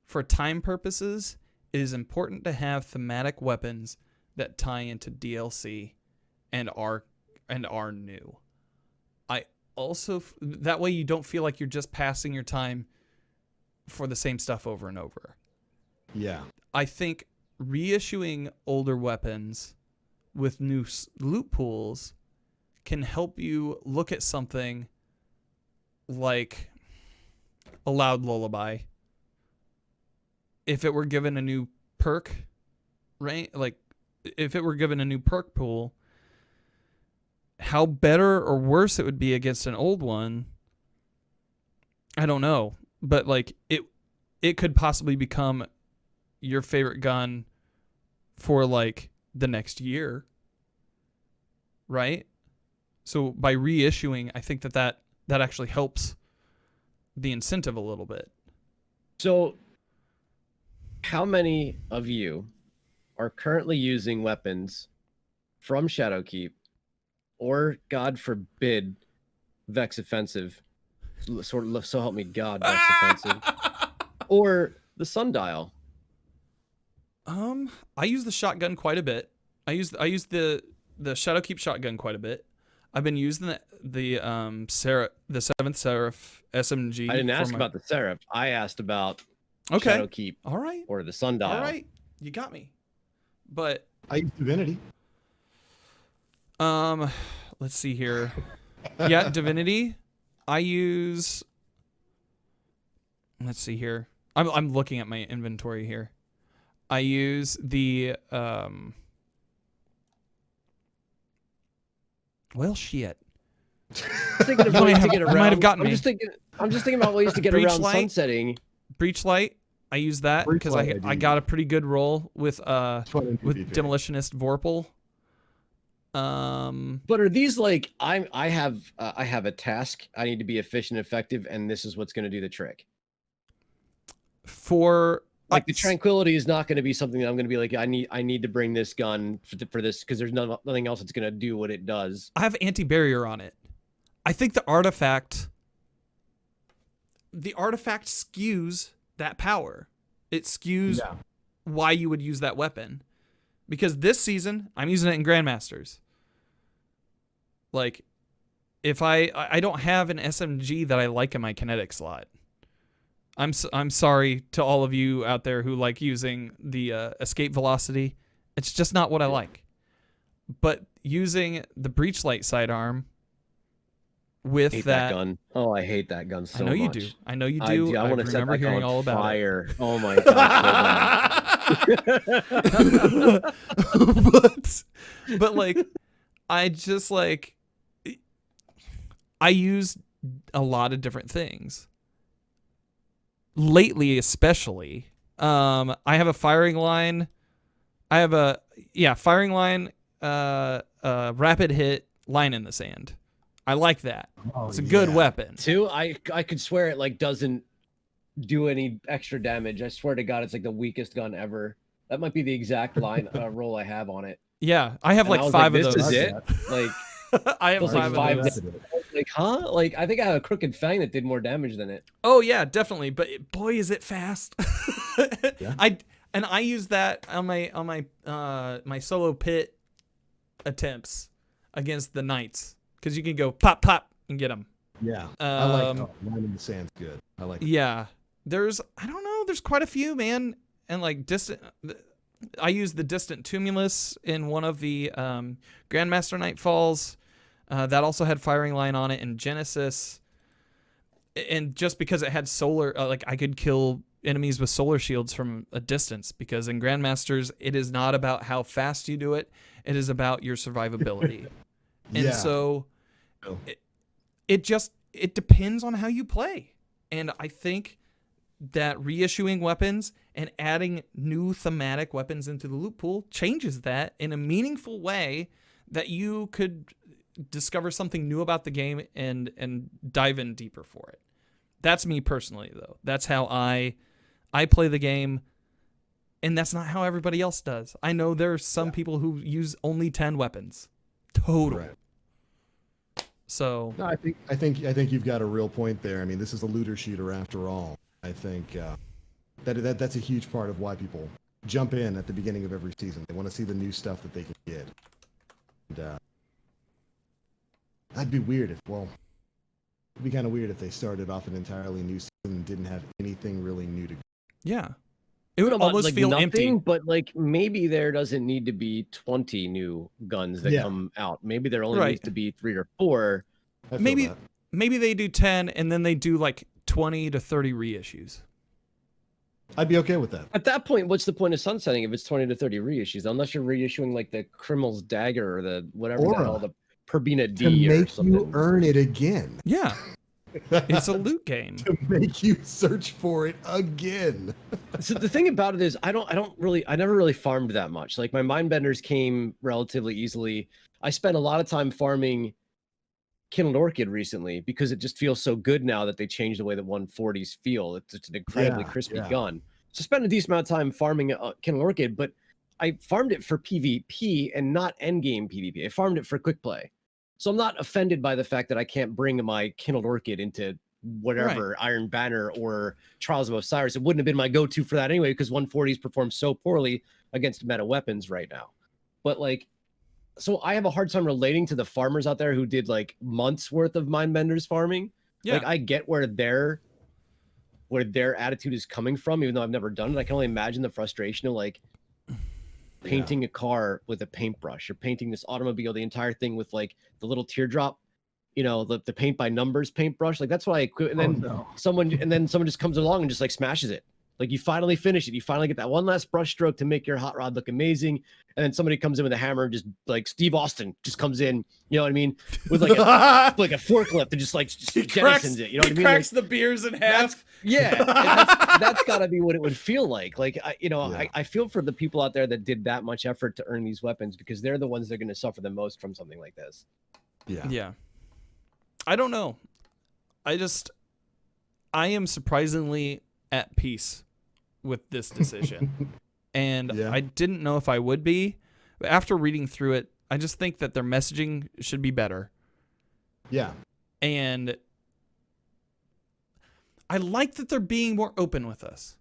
for time purposes, it is important to have thematic weapons that tie into DLC and are new. I also, that way you don't feel like you're just passing your time for the same stuff over and over. Yeah. I think reissuing older weapons with new loot pools can help you look at something like a Loud Lullaby. If it were given a new perk, right? Like, if it were given a new perk pool, how better or worse it would be against an old one, I don't know. But, like, it could possibly become your favorite gun for, like, the next year, right? So by reissuing, I think that actually helps the incentive a little bit. So how many of you are currently using weapons from Shadowkeep or, God forbid, Vex Offensive? So help me God, Vex Offensive. Or the Sundial? I use the shotgun quite a bit. I use the Shadowkeep shotgun quite a bit. I've been using the Seventh Seraph SMG. I didn't ask my... about the Seraph. I asked about Okay. Shadowkeep All right. or the Sundial. All right. You got me. But I use Divinity. let's see here. Yeah, Divinity. I use. Let's see here. I'm looking at my inventory here. I use the Well, shit. Thinking of ways to get around. You might have gotten me. I'm just thinking about ways to get Breach around light? sunsetting. Breach Light. I use that Breach because light I do got use. a pretty good roll with Fun in PvP. Demolitionist Vorpal. But are these like I have a task. I need to be efficient, and effective, and this is what's going to do the trick. For Like the tranquility is not going to be something that I'm going to be like I need to bring this gun for this because there's nothing else that's going to do what it does. I have anti-barrier on it. I think the artifact skews that power. It skews Yeah. why you would use that weapon. Because this season, I'm using it in Grandmasters. Like, if I don't have an SMG that I like in my kinetic slot. I'm sorry to all of you out there who like using the escape velocity. It's just not what I like. But using the breach light sidearm with Hate that gun. Oh, I hate that gun so much. I know you do. I know you do. I want to set remember that gun hearing on all about fire. Oh my god. but like, I just like, I use a lot of different things. Lately, especially, I have a firing line. I have a firing line, rapid hit, line in the sand. I like that. Oh, It's a good weapon. Two, I could swear it like doesn't do any extra damage. I swear to God, it's like the weakest gun ever. That might be the exact line roll I have on it. Yeah, I have And I like was 5 like, of this those. is it. Like I have Feels like 5 of five those. like, huh? Like I think I have a crooked fang that did more damage than it. Oh yeah, definitely. But boy, is it fast. Yeah. I use that on my my solo pit attempts against the knights because you can go pop and get them. Yeah. I like Um, line in the sand's good. I like it. Yeah, there's quite a few, man, and like distant. I use the distant tumulus in one of the Grandmaster Nightfalls. That also had firing line on it in Genesis, and just because it had solar, like I could kill enemies with solar shields from a distance. Because in Grandmasters, it is not about how fast you do it; it is about your survivability. And Yeah. so, Oh. it depends on how you play, and I think that reissuing weapons and adding new thematic weapons into the loot pool changes that in a meaningful way that you could discover something new about the game and dive in deeper for it. That's me personally, though. That's how I play the game, and that's not how everybody else does. I know there's some people who use only 10 weapons. Total. Right. So No, I think you've got a real point there. I mean, this is a looter shooter after all. I think that's a huge part of why people jump in at the beginning of every season. They want to see the new stuff that they can get. And, that'd be weird it'd be kind of weird if they started off an entirely new season and didn't have anything really new to. yeah, it would About, almost like, feel nothing, empty. but like maybe there doesn't need to be 20 new guns that Yeah. come out. Maybe there only Right. needs to be 3 or 4. I feel Maybe that. maybe they do 10 and then they do like 20 to 30 reissues. I'd be okay with that. At that point, what's the point of sunsetting if it's 20 to 30 reissues? Unless you're reissuing like the Criminal's Dagger or the whatever the Aura. hell, the Perbina To D or make something. you earn it again. Yeah, it's a loot game. To make you search for it again. So the thing about it is I never really farmed that much. Like my Mindbenders came relatively easily. I spent a lot of time farming Kindled Orchid recently because it just feels so good now that they changed the way that 140s feel. It's an incredibly crispy yeah. gun. So I spent a decent amount of time farming Kindled Orchid, but I farmed it for PvP and not endgame PvP. I farmed it for quick play. So I'm not offended by the fact that I can't bring my Kindled Orchid into whatever Iron Banner or Trials of Osiris. It wouldn't have been my go-to for that anyway because 140s perform so poorly against meta weapons right now. But like so I have a hard time relating to the farmers out there who did like months worth of Mindbenders farming. Yeah. Like I get where their attitude is coming from, even though I've never done it. I can only imagine the frustration of like painting a car with a paintbrush, or painting this automobile, the entire thing with like the little teardrop, you know, the paint by numbers paintbrush. Like that's what I equip. And then someone just comes along and just like smashes it. Like you finally finish it. You finally get that one last brush stroke to make your hot rod look amazing. And then somebody comes in with a hammer, and just like Steve Austin just comes in, you know what I mean? With like a forklift and just like jettisons it. You know what I mean? Cracks Like, the beers in half. that's gotta be what it would feel like. Like, Yeah. I feel for the people out there that did that much effort to earn these weapons, because they're the ones that are going to suffer the most from something like this. Yeah. I don't know. I am surprisingly at peace with this decision. And Yeah. I didn't know if I would be, but after reading through it, I just think that their messaging should be better. Yeah. And I like that they're being more open with us.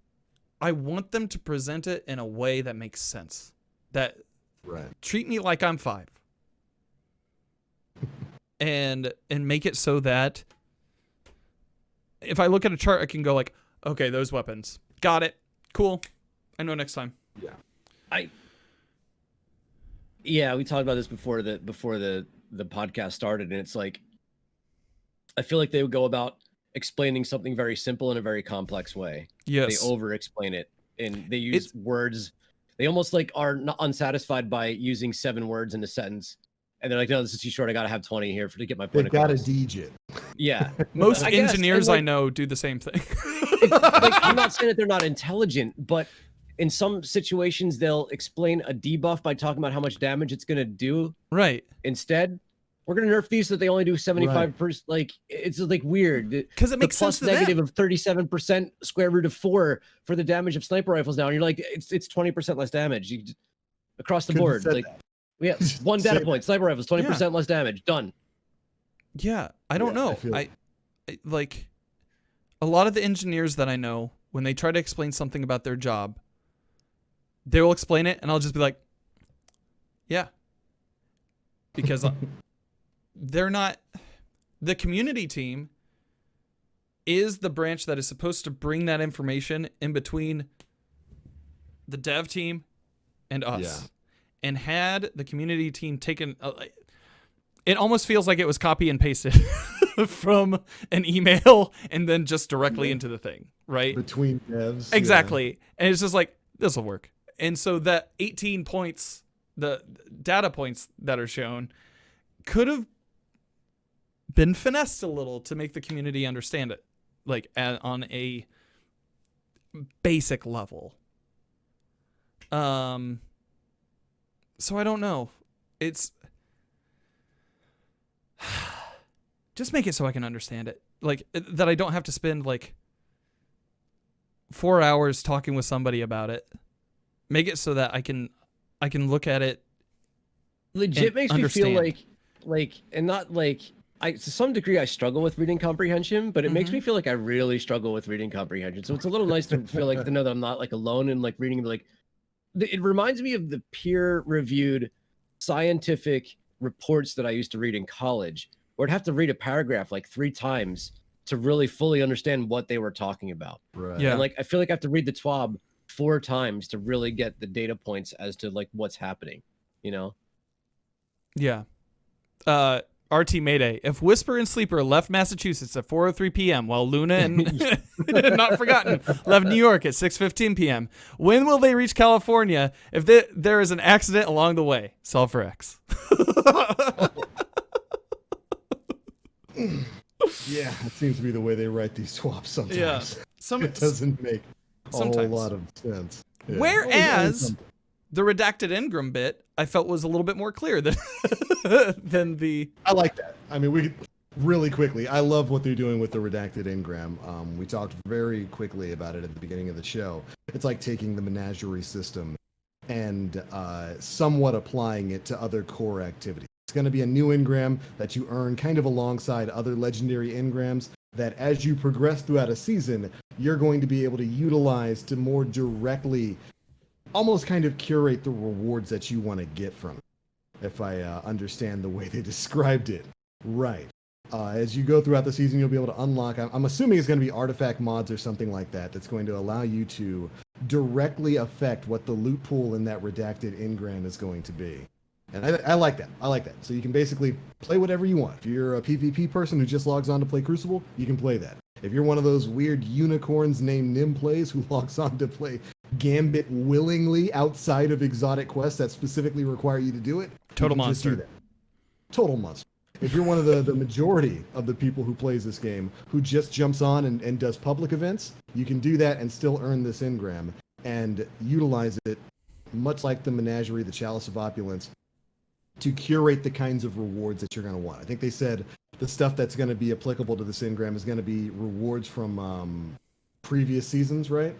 I want them to present it in a way that makes sense. That Right. treat me like I'm 5. and make it so that if I look at a chart, I can go like, okay, those weapons. Got it. Cool. I know next time. Yeah, we talked about this before the podcast started, and it's like, I feel like they would go about explaining something very simple in a very complex way. Yes. They over explain it, and they use words. They almost like are not unsatisfied by using 7 words in a sentence, and they're like, no, this is too short. I gotta have 20 here to get my point They've got a across. DJ. Yeah. Most I guess, engineers and, I like, know do the same thing. like, I'm not saying that they're not intelligent, but in some situations they'll explain a debuff by talking about how much damage it's gonna do. Right. Instead, we're gonna nerf these so that they only do 75%. Like, it's like weird. Because it makes the plus sense to negative them. of 37% square root of 4 for the damage of sniper rifles now, and you're like, it's 20% less damage across the Couldn't board. said Like, that. yeah, one Say data that. point, sniper rifles 20% less damage, done. Yeah. I don't Yeah, I know. feel- I like a lot of the engineers that I know, when they try to explain something about their job, they will explain it and I'll just be like, yeah. Because they're not, the community team is the branch that is supposed to bring that information in between the dev team and us. Yeah. And had the community team taken, it almost feels like it was copy and pasted from an email and then just directly into the thing, right? Between devs. Exactly. And it's just like, this will work. And so that 18 points, the data points that are shown, could have been finessed a little to make the community understand it, like on a basic level. So I don't know. It's just make it so I can understand it. Like that I don't have to spend like 4 hours talking with somebody about it. Make it so that I can look at it. Legit And makes me feel understand. like, and not like, to some degree I struggle with reading comprehension, but it makes me feel like I really struggle with reading comprehension. So it's a little nice to feel like to know that I'm not like alone in like reading. Like, it reminds me of the peer-reviewed scientific reports that I used to read in college, where I'd have to read a paragraph like 3 times to really fully understand what they were talking about. Right. Yeah. And like, I feel like I have to read the TWAB 4 times to really get the data points as to like what's happening, you know? Yeah. RT Mayday. If Whisper and Sleeper left Massachusetts at 4:03 p.m. while Luna and Not Forgotten left New York at 6:15 p.m., when will they reach California if there is an accident along the way? Solve for X. Yeah, it seems to be the way they write these swaps sometimes. Yeah. It doesn't make a whole Sometimes. lot of sense. Yeah. Whereas the redacted Engram bit, I felt was a little bit more clear than than the. I like that. I mean, we really quickly. I love what they're doing with the redacted engram. We talked very quickly about it at the beginning of the show. It's like taking the menagerie system and somewhat applying it to other core activities. It's going to be a new engram that you earn kind of alongside other legendary engrams that as you progress throughout a season, you're going to be able to utilize to more directly almost kind of curate the rewards that you want to get from it. if I understand the way they described it right. As you go throughout the season, you'll be able to unlock. I'm assuming it's going to be artifact mods or something like that. That's going to allow you to directly affect what the loot pool in that redacted engram is going to be. And I like that. I like that. So you can basically play whatever you want. If you're a PvP person who just logs on to play Crucible, you can play that. If you're one of those weird unicorns named Nim plays who logs on to play Gambit willingly outside of exotic quests that specifically require you to do it, Total you can just do monster. that. Total monster. If you're one of the majority of the people who plays this game who just jumps on and does public events, you can do that and still earn this engram and utilize it, much like the Menagerie, the Chalice of Opulence, to curate the kinds of rewards that you're going to want. I think they said the stuff that's going to be applicable to this engram is going to be rewards from previous seasons, right?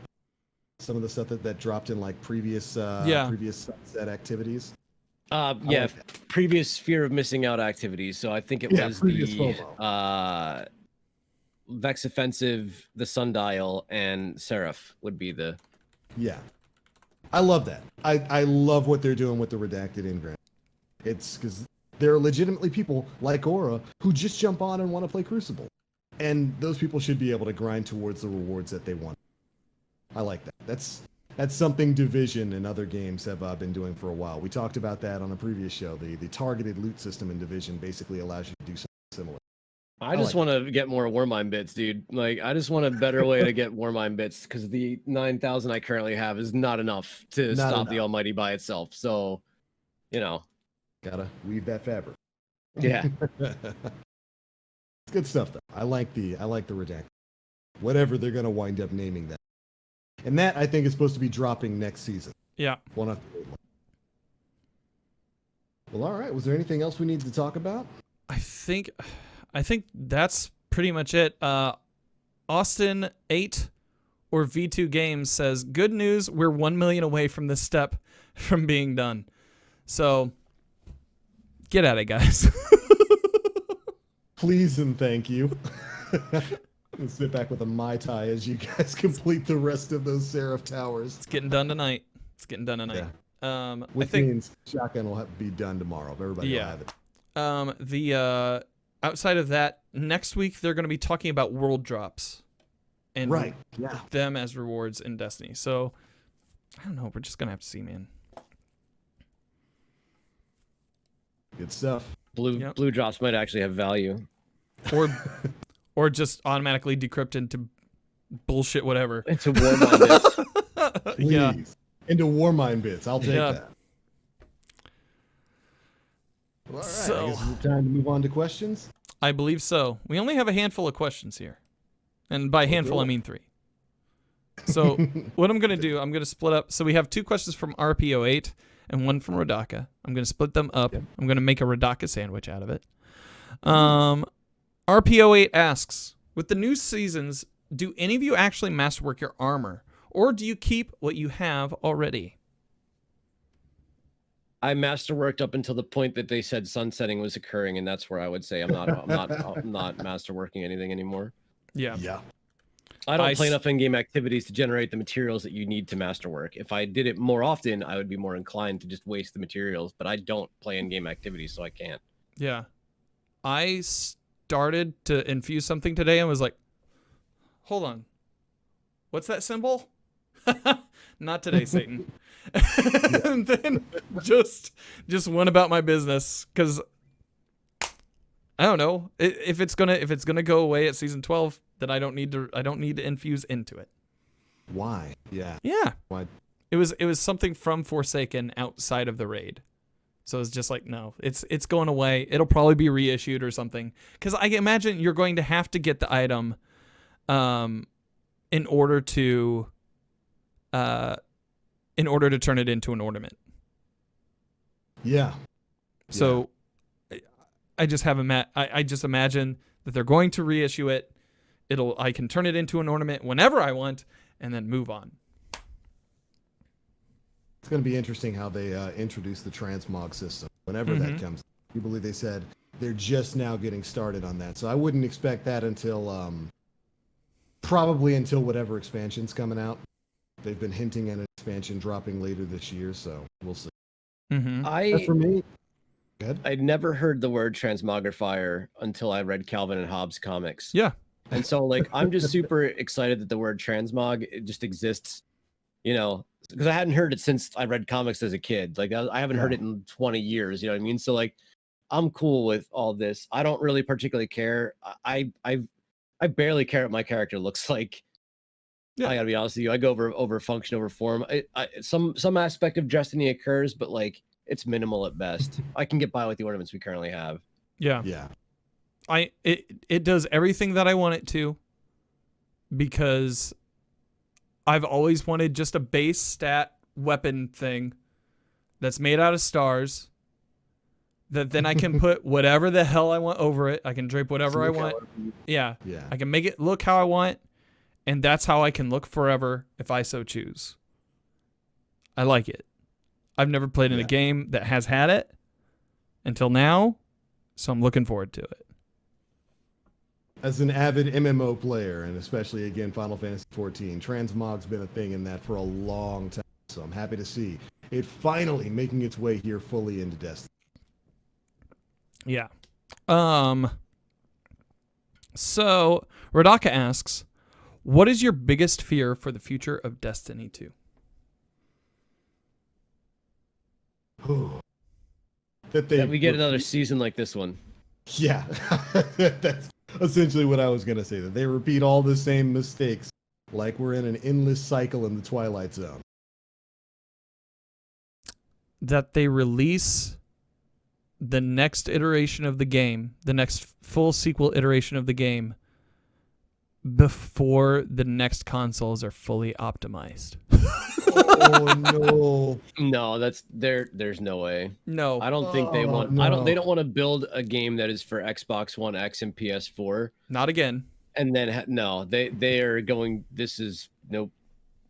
Some of the stuff that dropped in like previous sunset activities. Yeah, like previous fear of missing out activities. So I think it was previous the FOMO. Vex Offensive, the Sundial, and Seraph would be the. Yeah. I love that. I love what they're doing with the redacted engram. It's because there are legitimately people like Aura who just jump on and want to play Crucible. And those people should be able to grind towards the rewards that they want. I like that. That's something Division and other games have been doing for a while. We talked about that on a previous show. The targeted loot system in Division basically allows you to do something similar. I just want to get more Warmind bits, dude. Like, I just want a better way to get Warmind bits because the 9,000 I currently have is not enough to stop the Almighty by itself. So, you know. Gotta weave that fabric. Yeah. It's good stuff, though. I like the redacted. Whatever they're gonna wind up naming that. And that, I think, is supposed to be dropping next season. Yeah. Well, all right. Was there anything else we need to talk about? I think that's pretty much it. Austin 8 or V2 Games says, good news, we're 1 million away from this step from being done. So get at it, guys. Please and thank you. Let's sit back with a Mai Tai as you guys complete the rest of those Seraph Towers. It's getting done tonight. Yeah. I Which think means Shotgun will be done tomorrow. Everybody will have it. the outside of that, next week they're going to be talking about world drops and Right. Yeah. them as rewards in Destiny. So I don't know. We're just going to have to see, man. Good stuff. Blue drops might actually have value. Or just automatically decrypt into bullshit whatever. It's a Warmind bits. Please. Yeah. Into Warmind bits. I'll take Yeah. that. Well, all right. So- I guess it's time to move on to questions. I believe so. We only have a handful of questions here. And by handful, I mean 3. So what I'm going to do, I'm going to split up. So we have 2 questions from RPO8 and 1 from Rodaka. I'm going to split them up. Yep. I'm going to make a Rodaka sandwich out of it. RPO8 asks, with the new seasons, do any of you actually masterwork your armor? Or do you keep what you have already? I masterworked up until the point that they said sunsetting was occurring, and that's where I would say I'm not masterworking anything anymore. Yeah. Yeah. I don't I play s- enough in-game activities to generate the materials that you need to masterwork. If I did it more often, I would be more inclined to just waste the materials, but I don't play in-game activities, so I can't. Yeah. I started to infuse something today and was like, hold on. What's that symbol? Not today, Satan. And then just went about my business because I don't know if it's gonna go away at season 12. Then I don't need to infuse into it. Why? Yeah. Yeah. Why? It was something from Forsaken outside of the raid. So it's just like, no, it's going away. It'll probably be reissued or something. Because I imagine you're going to have to get the item in order to turn it into an ornament. Yeah. So I just I just imagine that they're going to reissue it. I can turn it into an ornament whenever I want and then move on. It's going to be interesting how they introduce the transmog system whenever that comes. I believe they said they're just now getting started on that. So I wouldn't expect that until probably until whatever expansion's coming out. They've been hinting at an expansion dropping later this year, so we'll see. Mm-hmm. As for me, Good. I'd never heard the word transmogrifier until I read Calvin and Hobbes comics. Yeah. And so like I'm just super excited that the word transmog it just exists, you know, because I hadn't heard it since I read comics as a kid. Like I haven't heard it in 20 years, you know what I mean? So like I'm cool with all this. I don't really particularly care. I barely care what my character looks like. Yeah. I gotta be honest with you. I go over function over form. Some aspect of Destiny occurs, but like it's minimal at best. I can get by with the ornaments we currently have. Yeah. Yeah. It does everything that I want it to, because I've always wanted just a base stat weapon thing that's made out of stars that then I can put whatever the hell I want over it. I can drape whatever I want. Yeah. Yeah. I can make it look how I want, and that's how I can look forever if I so choose. I like it. I've never played in a game that has had it until now, so I'm looking forward to it. As an avid MMO player, and especially again Final Fantasy XIV, transmog's been a thing in that for a long time. So I'm happy to see it finally making its way here fully into Destiny. Yeah. So Radaka asks, what is your biggest fear for the future of Destiny 2? That we get another season like this one. Yeah, that's essentially what I was gonna say. That they repeat all the same mistakes, like we're in an endless cycle in the Twilight Zone. That they release the next iteration of the game, the next full sequel iteration of the game, before the next consoles are fully optimized. Oh no! No, there's no way. No. I don't think they want. They don't want to build a game that is for Xbox One X and PS4. Not again. And then no, they are going. This is nope.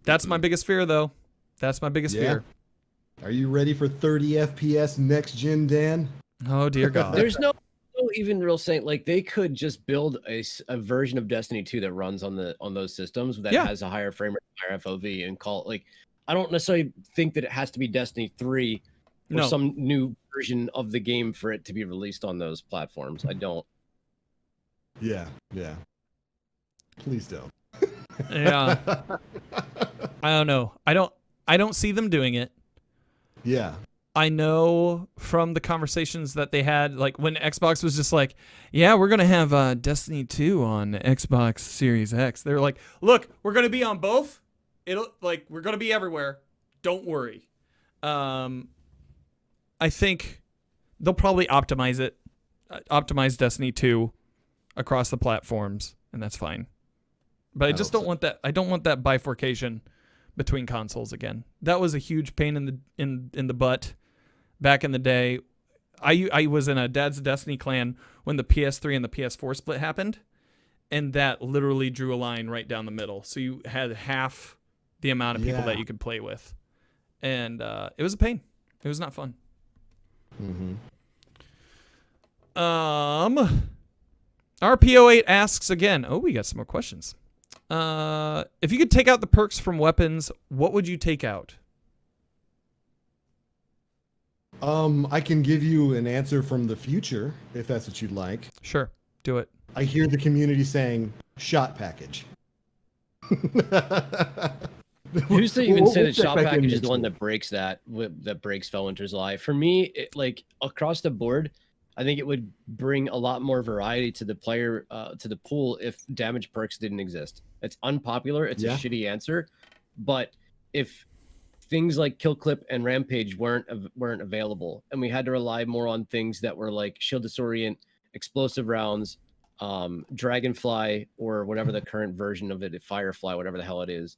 That's my biggest fear, though. That's my biggest fear. Are you ready for 30 FPS next gen, Dan? Oh dear God. There's no even real saying like they could just build a version of Destiny 2 that runs on those systems that has a higher frame rate, higher FOV, and call it like. I don't necessarily think that it has to be Destiny 3 or some new version of the game for it to be released on those platforms. I don't. Yeah. Please don't. Yeah. I don't know. I don't see them doing it. Yeah. I know from the conversations that they had, like when Xbox was just like, yeah, we're going to have Destiny 2 on Xbox Series X. They're like, look, we're going to be on both. We're going to be everywhere. Don't worry. I think they'll probably optimize Destiny 2 across the platforms, and that's fine. But I just don't want that. I don't want that bifurcation between consoles again. That was a huge pain in the butt back in the day. I was in a Dad's Destiny clan when the PS3 and the PS4 split happened, and that literally drew a line right down the middle. So you had half the amount of people that you could play with. And it was a pain. It was not fun. Mm-hmm. RPO8 asks again. Oh, we got some more questions. If you could take out the perks from weapons, what would you take out? I can give you an answer from the future, if that's what you'd like. Sure. Do it. I hear the community saying, shot package. Who's to even say that check shop back in package is next the one week. that breaks that breaks Felwinter's Lie? For me, it, like across the board, I think it would bring a lot more variety to the player to the pool if damage perks didn't exist. It's unpopular. It's a shitty answer, but if things like Kill Clip and Rampage weren't available, and we had to rely more on things that were like Shield Disorient, explosive rounds, Dragonfly, or whatever the current version of it, Firefly, whatever the hell it is.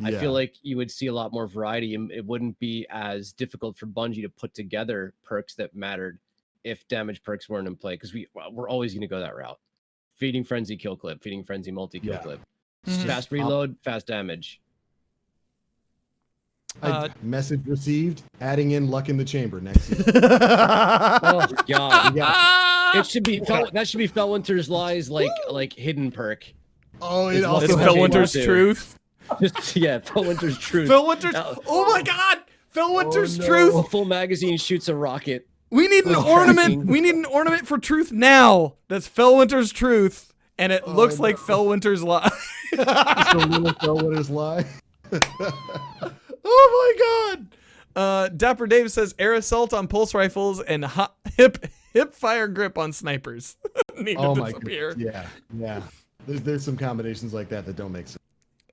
I feel like you would see a lot more variety, and it wouldn't be as difficult for Bungie to put together perks that mattered if damage perks weren't in play, because we're always going to go that route. Feeding Frenzy, Kill Clip, Feeding Frenzy, multi-kill clip. Fast reload, fast damage. Message received, adding in Luck in the Chamber next season. Oh God. It should be that should be Felwinter's Lies like hidden perk. Oh, it It's also It's has Felwinter's Chamber too. Truth. Felwinter's Truth. Felwinter's. Oh my God. Felwinter's Truth. A full magazine shoots a rocket. We need an Was ornament. tracking. We need an ornament for truth now. That's Fellwinter's truth, and it looks like no. Fellwinter's lie. Just a little Fellwinter's lie. Oh my god. Dapper Dave says air assault on pulse rifles and hip fire grip on snipers. Need Oh to my disappear. goodness. Yeah. There's some combinations like that don't make sense.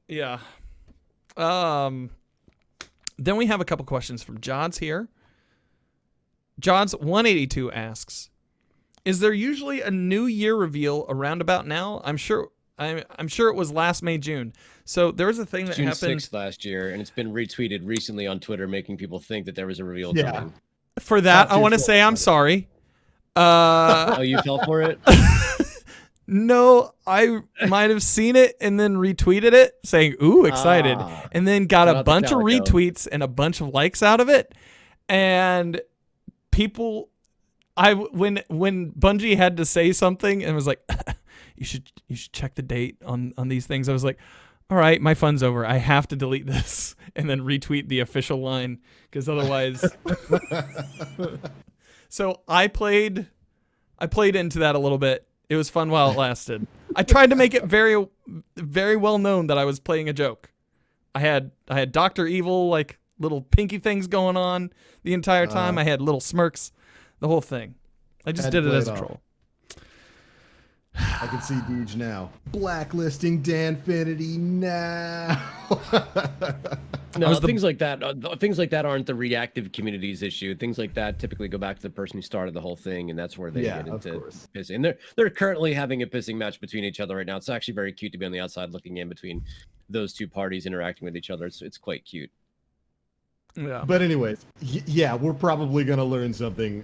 Yeah. Then we have a couple questions from Jods here. Jods 182 asks, "Is there usually a new year reveal around about now? I'm sure it was last May, June. So there was a thing that June happened 6th last year, and it's been retweeted recently on Twitter, making people think that there was a reveal Yeah. coming. for that. Top I tier want to shit, say I'm buddy. sorry. Oh, you fell for it? No, I might have seen it and then retweeted it saying, ooh, excited. Ah. And then got Shout a out to bunch of Calico. retweets and a bunch of likes out of it. And people, when Bungie had to say something and was like, you should check the date on these things. I was like, all right, my fun's over. I have to delete this and then retweet the official line because otherwise. So I played into that a little bit. It was fun while it lasted. I tried to make it very, very well known that I was playing a joke. I had Dr. Evil, like little pinky things going on the entire time. I had little smirks, the whole thing. I just Had to did it play as it a off. troll. I can see Deej now. Blacklisting Danfinity now. No, was the- things like that aren't the reactive community's issue. Things like that typically go back to the person who started the whole thing, and that's where they Yeah, get of into course. pissing. And they're currently having a pissing match between each other right now. It's actually very cute to be on the outside looking in between those two parties interacting with each other. It's quite cute. Yeah. But anyways, yeah, we're probably gonna learn something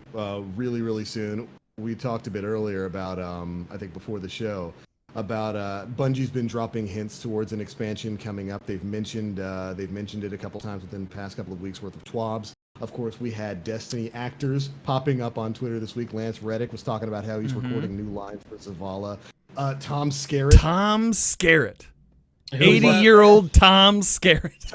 really, really soon. We talked a bit earlier about, I think before the show, about Bungie's been dropping hints towards an expansion coming up. They've mentioned it a couple times within the past couple of weeks worth of twabs. Of course, we had Destiny actors popping up on Twitter this week. Lance Reddick was talking about how he's recording new lines for Zavala. Tom Skerritt, Tom Skerritt. Who was that? 80-year-old Tom Skerritt.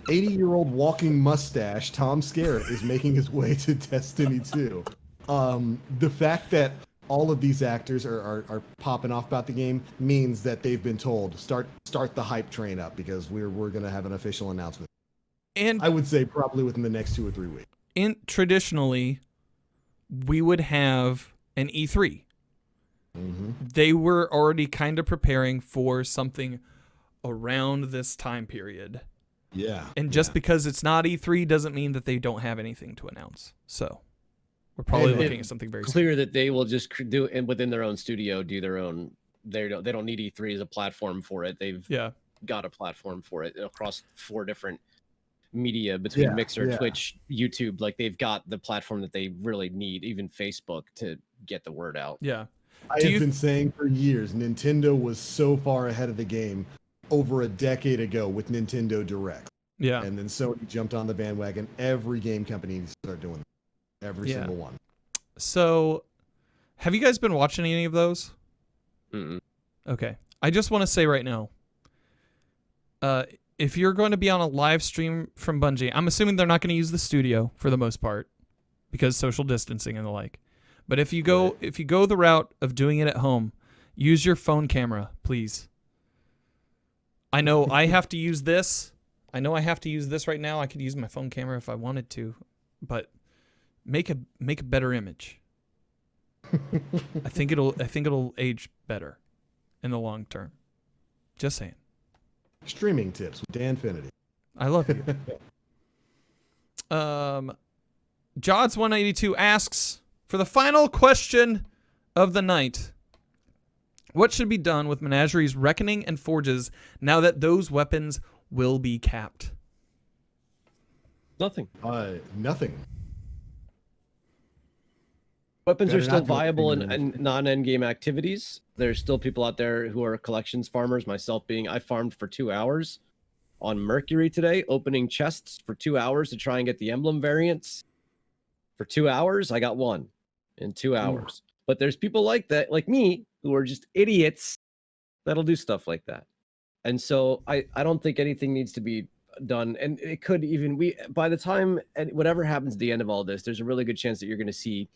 80-year-old walking mustache, Tom Skerritt is making his way to Destiny 2. The fact that all of these actors are popping off about the game means that they've been told start the hype train up because we're gonna have an official announcement. And I would say probably within the next 2 or 3 weeks. traditionally, we would have an E3. Mm-hmm. They were already kind of preparing for something around this time period. Yeah. And just because it's not E3 doesn't mean that they don't have anything to announce. So we're probably And looking at something very Clear that they will just do it within their own studio, do their own. They don't need E3 as a platform for it. They've Yeah. got a platform for it across 4 different media between Yeah, Mixer, yeah. Twitch, YouTube. Like they've got the platform that they really need, even Facebook, to get the word out. Yeah. I Do have you- been saying for years, Nintendo was so far ahead of the game over a decade ago with Nintendo Direct. Yeah. And then Sony jumped on the bandwagon. Every game company needs to start doing it. Every Yeah. single one. So have you guys been watching any of those? Mm-mm. Okay. I just want to say right now, if you're going to be on a live stream from Bungie, I'm assuming they're not going to use the studio for the most part because social distancing and the like. But if you go the route of doing it at home, use your phone camera, please. I know I have to use this. I know I have to use this right now. I could use my phone camera if I wanted to, but make a better image. I think it'll age better in the long term. Just saying. Streaming tips with Danfinity. I love you. Jods182 asks, for the final question of the night, what should be done with Menagerie's Reckoning and Forges now that those weapons will be capped? Nothing. Nothing. Weapons Better are still not do viable anything in non-endgame activities. There's still people out there who are collections farmers, myself being. I farmed for 2 hours on Mercury today, opening chests for 2 hours to try and get the emblem variants. For 2 hours, I got one in 2 hours. But there's people like that, like me, who are just idiots that'll do stuff like that. And so I don't think anything needs to be done, and it could even we by the time and whatever happens at the end of all this, there's a really good chance that you're going to see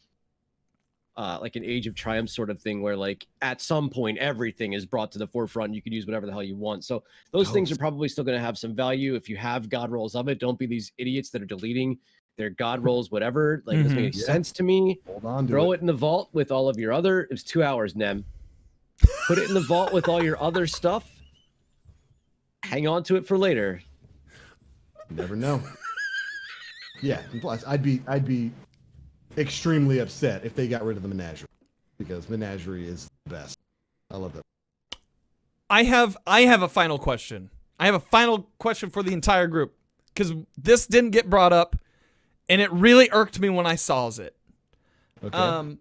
like an Age of Triumph sort of thing where like at some point everything is brought to the forefront. You can use whatever the hell you want. So those things are probably still going to have some value if you have God rolls of it. Don't be these idiots that are deleting their God rolls, whatever. Like doesn't make any sense to me. Hold on to Throw it in the vault with all of your other. It was 2 hours, Nem. Put it in the vault with all your other stuff. Hang on to it for later. You never know. Yeah, and plus I'd be extremely upset if they got rid of the Menagerie, because Menagerie is the best. I love that. I have a final question. I have a final question for the entire group, because this didn't get brought up, and it really irked me when I saw it. Okay.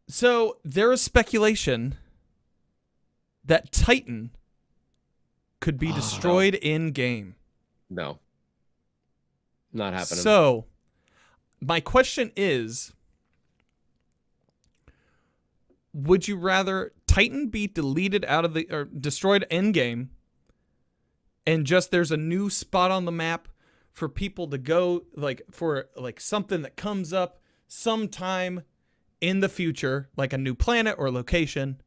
So there is speculation that Titan could be destroyed in game. No. Not happening. So my question is, would you rather Titan be deleted out of the or destroyed in game, and just there's a new spot on the map for people to go, like for like something that comes up sometime in the future, like a new planet or location?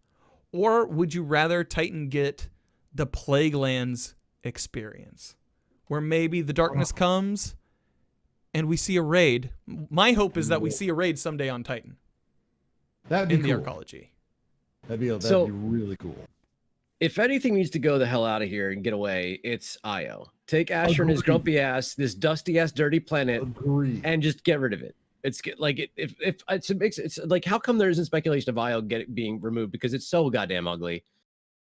Or would you rather Titan get the Plaguelands experience, where maybe the darkness comes and we see a raid? My hope is that we see a raid someday on Titan. That'd be in the cool. arcology. That'd be So- really cool. If anything needs to go the hell out of here and get away, it's Io. Take Asher and his Agreed. grumpy ass, this dusty ass, dirty planet, Agree. and just get rid of it. It's like if it's like, how come there isn't speculation of Io being removed? Because it's so goddamn ugly.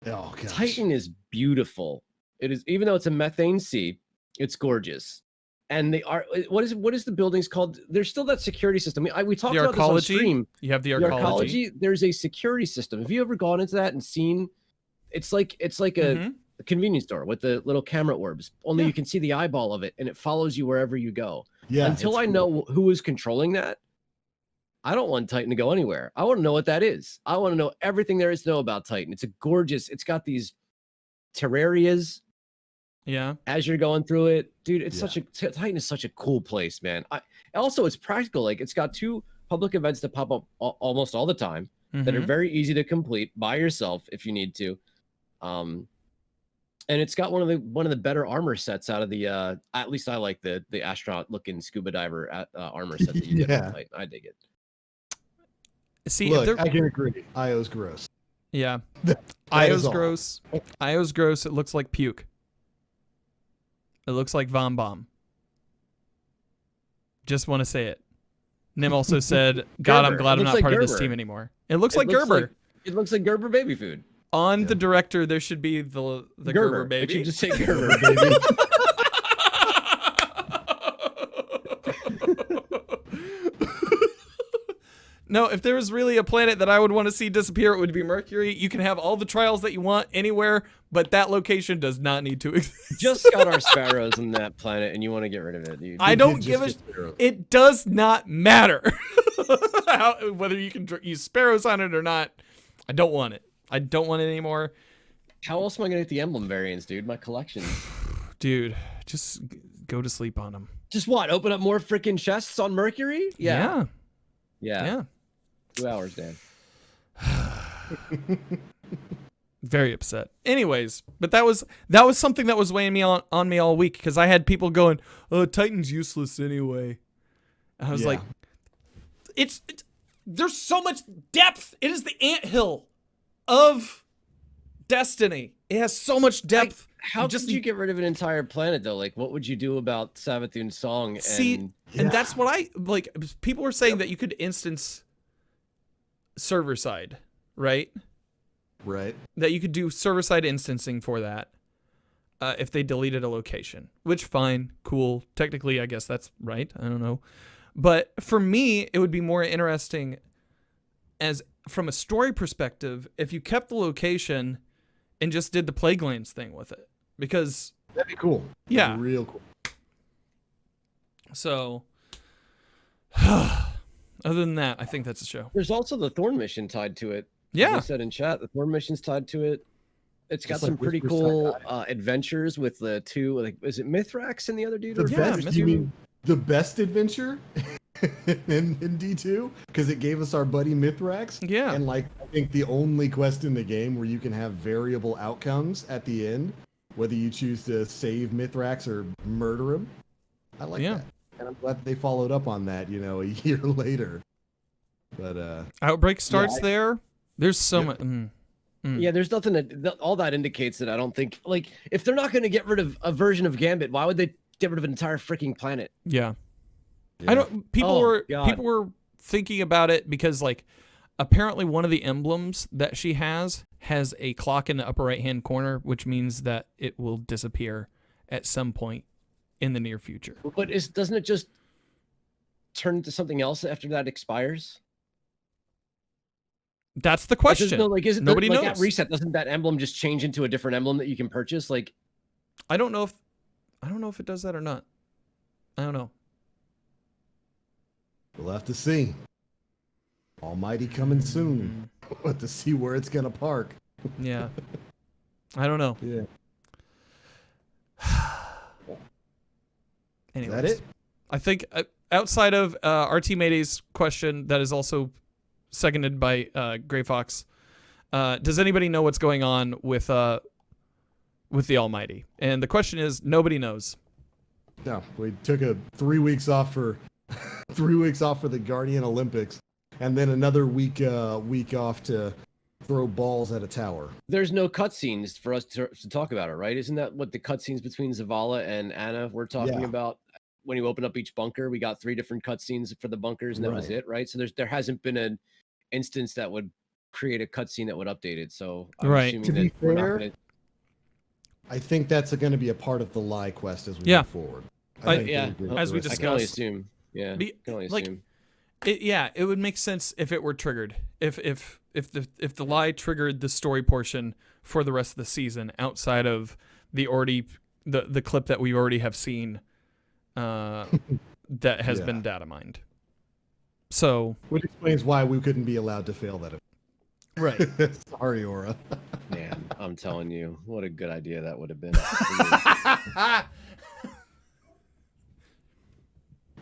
Oh gosh. Titan is beautiful. It is, even though it's a methane sea, it's gorgeous. And they are, what is the buildings called? There's still that security system. We talked The about this on arcology. stream. You have the The arcology. arcology, there's a security system. Have you ever gone into that and seen? It's like Mhm. a convenience store with the little camera orbs. Only Yeah. you can see the eyeball of it, and it follows you wherever you go. Yeah. Until it's I cool. know who is controlling that, I don't want Titan to go anywhere. I want to know what that is. I want to know everything there is to know about Titan. It's a gorgeous. It's got these terrarias Yeah. as you're going through it, dude. It's Yeah. Titan is such a cool place, man. Also, it's practical. Like, it's got 2 public events that pop up almost all the time that are Mhm. very easy to complete by yourself if you need to. And it's got one of the better armor sets out of the at least I like the astronaut looking scuba diver armor set that you get Yeah. on Titan. I dig it. See, if Look, they're- I can agree. Io's gross. yeah. That Io's is all. gross. Io's gross. It looks like puke. It looks like Vom Bomb. Just want to say it. Nim also said, God, I'm Gerber. glad It I'm looks not like part of this Gerber. team anymore. It looks It like looks Gerber. It looks like Gerber baby food. On Yeah. the director, there should be the Gerber It baby. should just say Gerber. Baby. No, if there was really a planet that I would want to see disappear, it would be Mercury. You can have all the trials that you want anywhere, but that location does not need to exist. Just got our sparrows on that planet, and you want to get rid of it, dude. I It don't did give a. just get zero. It does not matter whether you can use sparrows on it or not. I don't want it. I don't want it anymore, How else am I gonna get the emblem variants, dude? My collection. dude. Just go to sleep on them. Just what? Open up more freaking chests on Mercury? Yeah. Yeah. 2 hours, Dan. Very upset. Anyways, but that was something that was weighing me on me all week, because I had people going, "Oh, Titan's useless anyway." And I was Yeah. like, it's there's so much depth. It is the anthill of Destiny. It has so much depth. How Just- could you get rid of an entire planet though? Like, what would you do about Savathun's song? See, And and Yeah. that's what I like. People were saying that you could instance server side, right? Right. That you could do server side instancing for that if they deleted a location, which fine, cool. Technically, I guess that's right. I don't know. But for me, it would be more interesting as from a story perspective if you kept the location and just did the Plaguelands thing with it. Because, That'd be cool. That'd be yeah. real cool. So, other than that, I think that's a show. there's also the Thorn mission tied to it. As I Yeah. said in chat, the Thorn mission's tied to it. It's got Just some like pretty Whisper cool Sakai. adventures with the two. Like, is it Mithrax and the other dude? The or Yeah, best? Mr. You mean the best adventure in D2? Because it gave us our buddy Mithrax. Yeah. And like I think the only quest in the game where you can have variable outcomes at the end, whether you choose to save Mithrax or murder him. I like Yeah. that. And I'm glad they followed up on that, you know, a year later. But Outbreak starts I- there. There's so Yep. much. Yeah, there's nothing that all that indicates that I don't think like if they're not going to get rid of a version of Gambit, why would they get rid of an entire freaking planet? Yeah. yeah. I don't. People Oh, were God. people were thinking about it because like apparently one of the emblems that she has a clock in the upper right hand corner, which means that it will disappear at some point in the near future. But doesn't it just turn into something else after that expires? That's the Like, there's question. no, like, is it Nobody like knows. at reset? Doesn't that emblem just change into a different emblem that you can purchase? Like, I don't know if it does that or not. I don't know. We'll have to see. Almighty coming soon. We'll have to see where it's gonna park. Yeah. I don't know. Yeah. Is Anyways, that it? I think outside of RT Mayday's question that is also seconded by Gray Fox, does anybody know what's going on with the Almighty? And the question is, nobody knows. No, we took 3 weeks off for 3 weeks off for the Guardian Olympics, and then another week off to throw balls at a tower. there's no cutscenes for us to talk about it, right? Isn't that what the cutscenes between Zavala and Anna we're talking Yeah. about? When you open up each bunker, we got 3 different cutscenes for the bunkers, and that was Right. it, right? So there hasn't been an instance that would create a cutscene that would update it. So I'm Right. assuming To be that we're not fair, gonna. I think that's going to be a part of the lie quest as we Yeah. move forward. I- think yeah, they agree as we with I that. can only discussed. assume. Yeah, Be- can only like, assume. It would make sense if it were triggered. If the lie triggered the story portion for the rest of the season outside of the clip that we already have seen that has Yeah. been data mined. So Which explains why we couldn't be allowed to fail that. right. Sorry, Aura. Man, I'm telling you, what a good idea that would have been.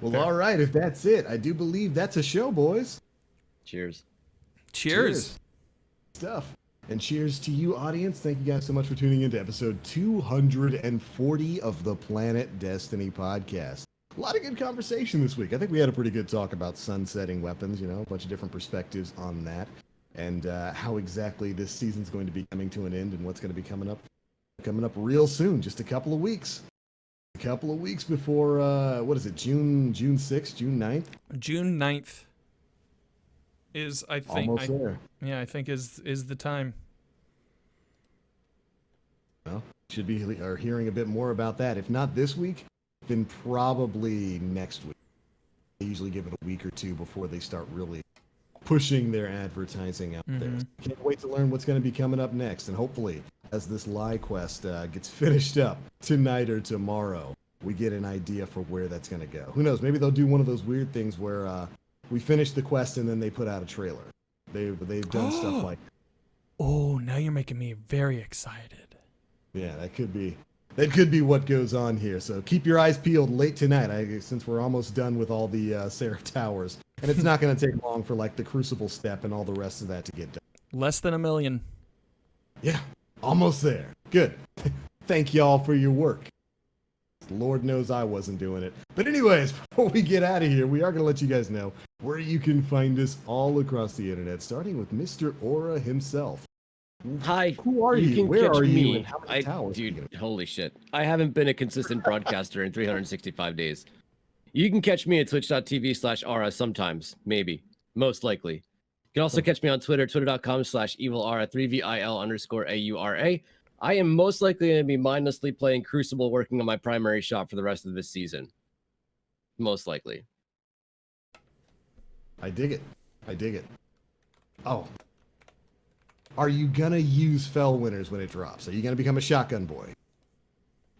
Well, all right. If that's it, I do believe that's a show, boys. Cheers. Cheers. Stuff. And cheers to you, audience. Thank you guys so much for tuning in to episode 240 of the Planet Destiny podcast. A lot of good conversation this week. I think we had a pretty good talk about sunsetting weapons, you know, a bunch of different perspectives on that, and how exactly this season's going to be coming to an end and what's going to be coming up real soon, just a couple of weeks. A couple of weeks before, what is it, June 6th, June 9th? June 9th is I think Almost there. I think is the time. Well, should be hearing a bit more about that. If not this week, then probably next week. They usually give it a week or two before they start really pushing their advertising out there. Mhm. Can't wait to learn what's going to be coming up next. And hopefully, as this lie quest gets finished up tonight or tomorrow, we get an idea for where that's going to go. Who knows? Maybe they'll do one of those weird things where we finish the quest and then they put out a trailer. They've done stuff like Oh, now you're making me very excited. yeah, that could be what goes on here. So keep your eyes peeled late tonight, since we're almost done with all the Seraph Towers, and it's not going to take long for like the Crucible step and all the rest of that to get done. Less than 1 million. Yeah, almost there. Good. Thank y'all for your work. Lord knows I wasn't doing it. But anyways, before we get out of here, we are going to let you guys know where you can find us all across the internet, starting with Mr. Aura himself. Hi. Who are you? Can Where catch are you? me. And how many towers are you Dude, gonna- holy shit. I haven't been a consistent broadcaster in 365 days. You can catch me at twitch.tv/Aura sometimes, maybe, most likely. You can also catch me on Twitter, twitter.com/evilaura, 3VIL_AURA. I am most likely going to be mindlessly playing Crucible, working on my primary shop for the rest of this season. Most likely. I dig it. I dig it. Oh. Are you gonna use Fell Winners when it drops? Are you gonna become a shotgun boy?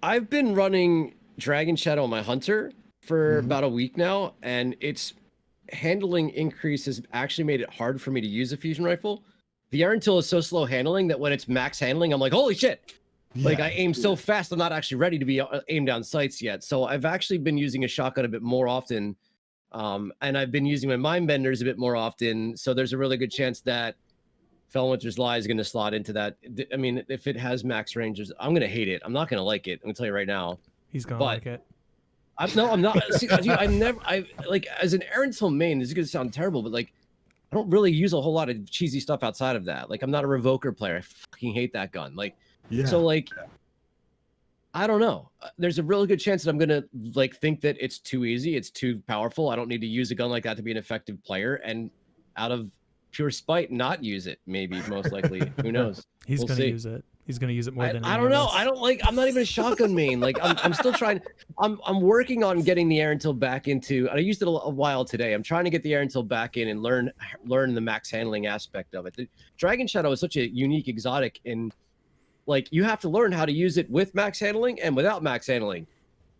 I've been running Dragon Shadow on my Hunter for about a week now, and its handling increase has actually made it hard for me to use a fusion rifle the Erentil is so slow handling that when it's max handling, I'm like, holy shit. Like Yeah. I aim so fast, I'm not actually ready to be aimed down sights yet. So I've actually been using a shotgun a bit more often. And I've been using my mind benders a bit more often. So there's a really good chance that Fellwinter's Lie is going to slot into that. I mean, if it has max ranges, I'm going to hate it. I'm not going to like it. I'm going to tell you right now. He's gonna But- like it. I'm not. See, dude, I like as an Erentil main, this is going to sound terrible, but like, I don't really use a whole lot of cheesy stuff outside of that. Like, I'm not a Revoker player. I fucking hate that gun. Like, Yeah. so like, I don't know. There's a really good chance that I'm gonna like think that it's too easy, it's too powerful. I don't need to use a gun like that to be an effective player, and out of pure spite, not use it. Maybe, most likely. Who knows? He's We'll gonna see. use it. He's gonna use it more than I any don't of know. us. I don't like. I'm not even a shotgun main. Like I'm still trying. I'm working on getting the Erentil back into. I used it a while today. I'm trying to get the Erentil back in and learn the max handling aspect of it. The Dragon Shadow is such a unique exotic, and like you have to learn how to use it with max handling and without max handling.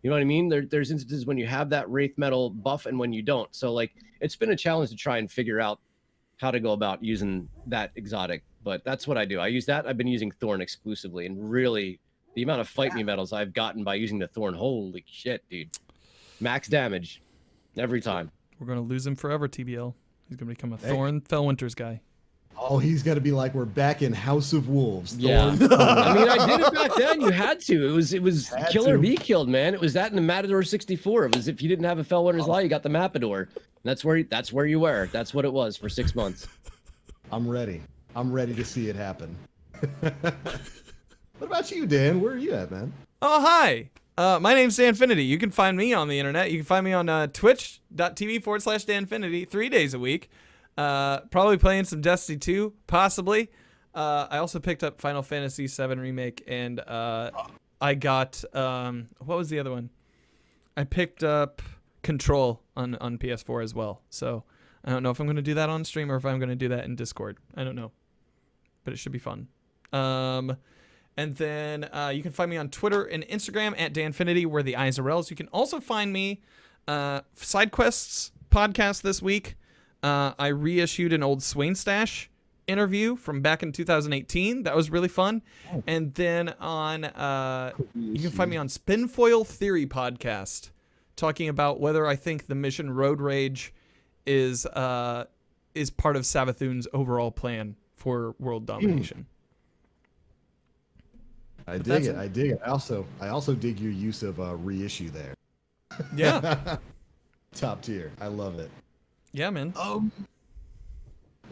You know what I mean? There's instances when you have that Wraith Metal buff and when you don't. So like it's been a challenge to try and figure out how to go about using that exotic. But that's what I do. I use that. I've been using Thorn exclusively, and really, the amount of fight me medals I've gotten by using the Thorn, holy shit, dude! Max damage every time. We're gonna lose him forever, TBL. He's gonna become a Hey. Thorn Fellwinter's guy. Oh, he's got to be like, we're back in House of Wolves. Yeah. Thorn- I mean, I did it back then. You had to. It was Had kill or to. be killed, man. It was that in the Matador 64. It was if you didn't have a Fellwinter's Lie, you got the Matador. That's where you were. That's what it was for 6 months. I'm ready. I'm ready to see it happen. What about you, Dan? Where are you at, man? Oh, hi. My name's Danfinity. You can find me on the internet. You can find me on twitch.tv/Danfinity 3 days a week. Probably playing some Destiny 2, possibly. I also picked up Final Fantasy VII Remake, and I got, what was the other one? I picked up Control on PS4 as well. So I don't know if I'm going to do that on stream or if I'm going to do that in Discord. I don't know. But it should be fun. And then you can find me on Twitter and Instagram at Danfinity, where the eyes are L's. You can also find me Side Quests podcast this week. I reissued an old Swain Stash interview from back in 2018. That was really fun. And then on you can find me on Spinfoil Theory podcast, talking about whether I think the mission Road Rage is part of Savathun's overall plan for world domination. I But dig that's it. I dig it. I also dig your use of reissue there. Yeah. Top tier. I love it. Yeah, man. All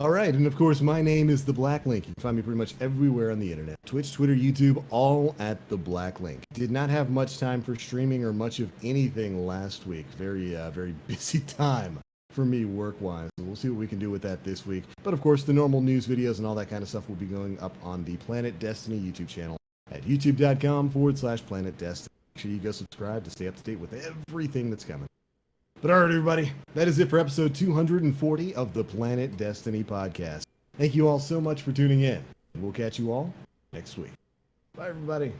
right, and of course, my name is The Black Link. You can find me pretty much everywhere on the internet. Twitch, Twitter, YouTube, all at The Black Link. Did not have much time for streaming or much of anything last week. Very busy time for me work-wise. So we'll see what we can do with that this week. But of course, the normal news videos and all that kind of stuff will be going up on the Planet Destiny YouTube channel at youtube.com/Planet Destiny. Make sure you go subscribe to stay up to date with everything that's coming. But all right, everybody, that is it for episode 240 of the Planet Destiny podcast. Thank you all so much for tuning in. We'll catch you all next week. Bye, everybody.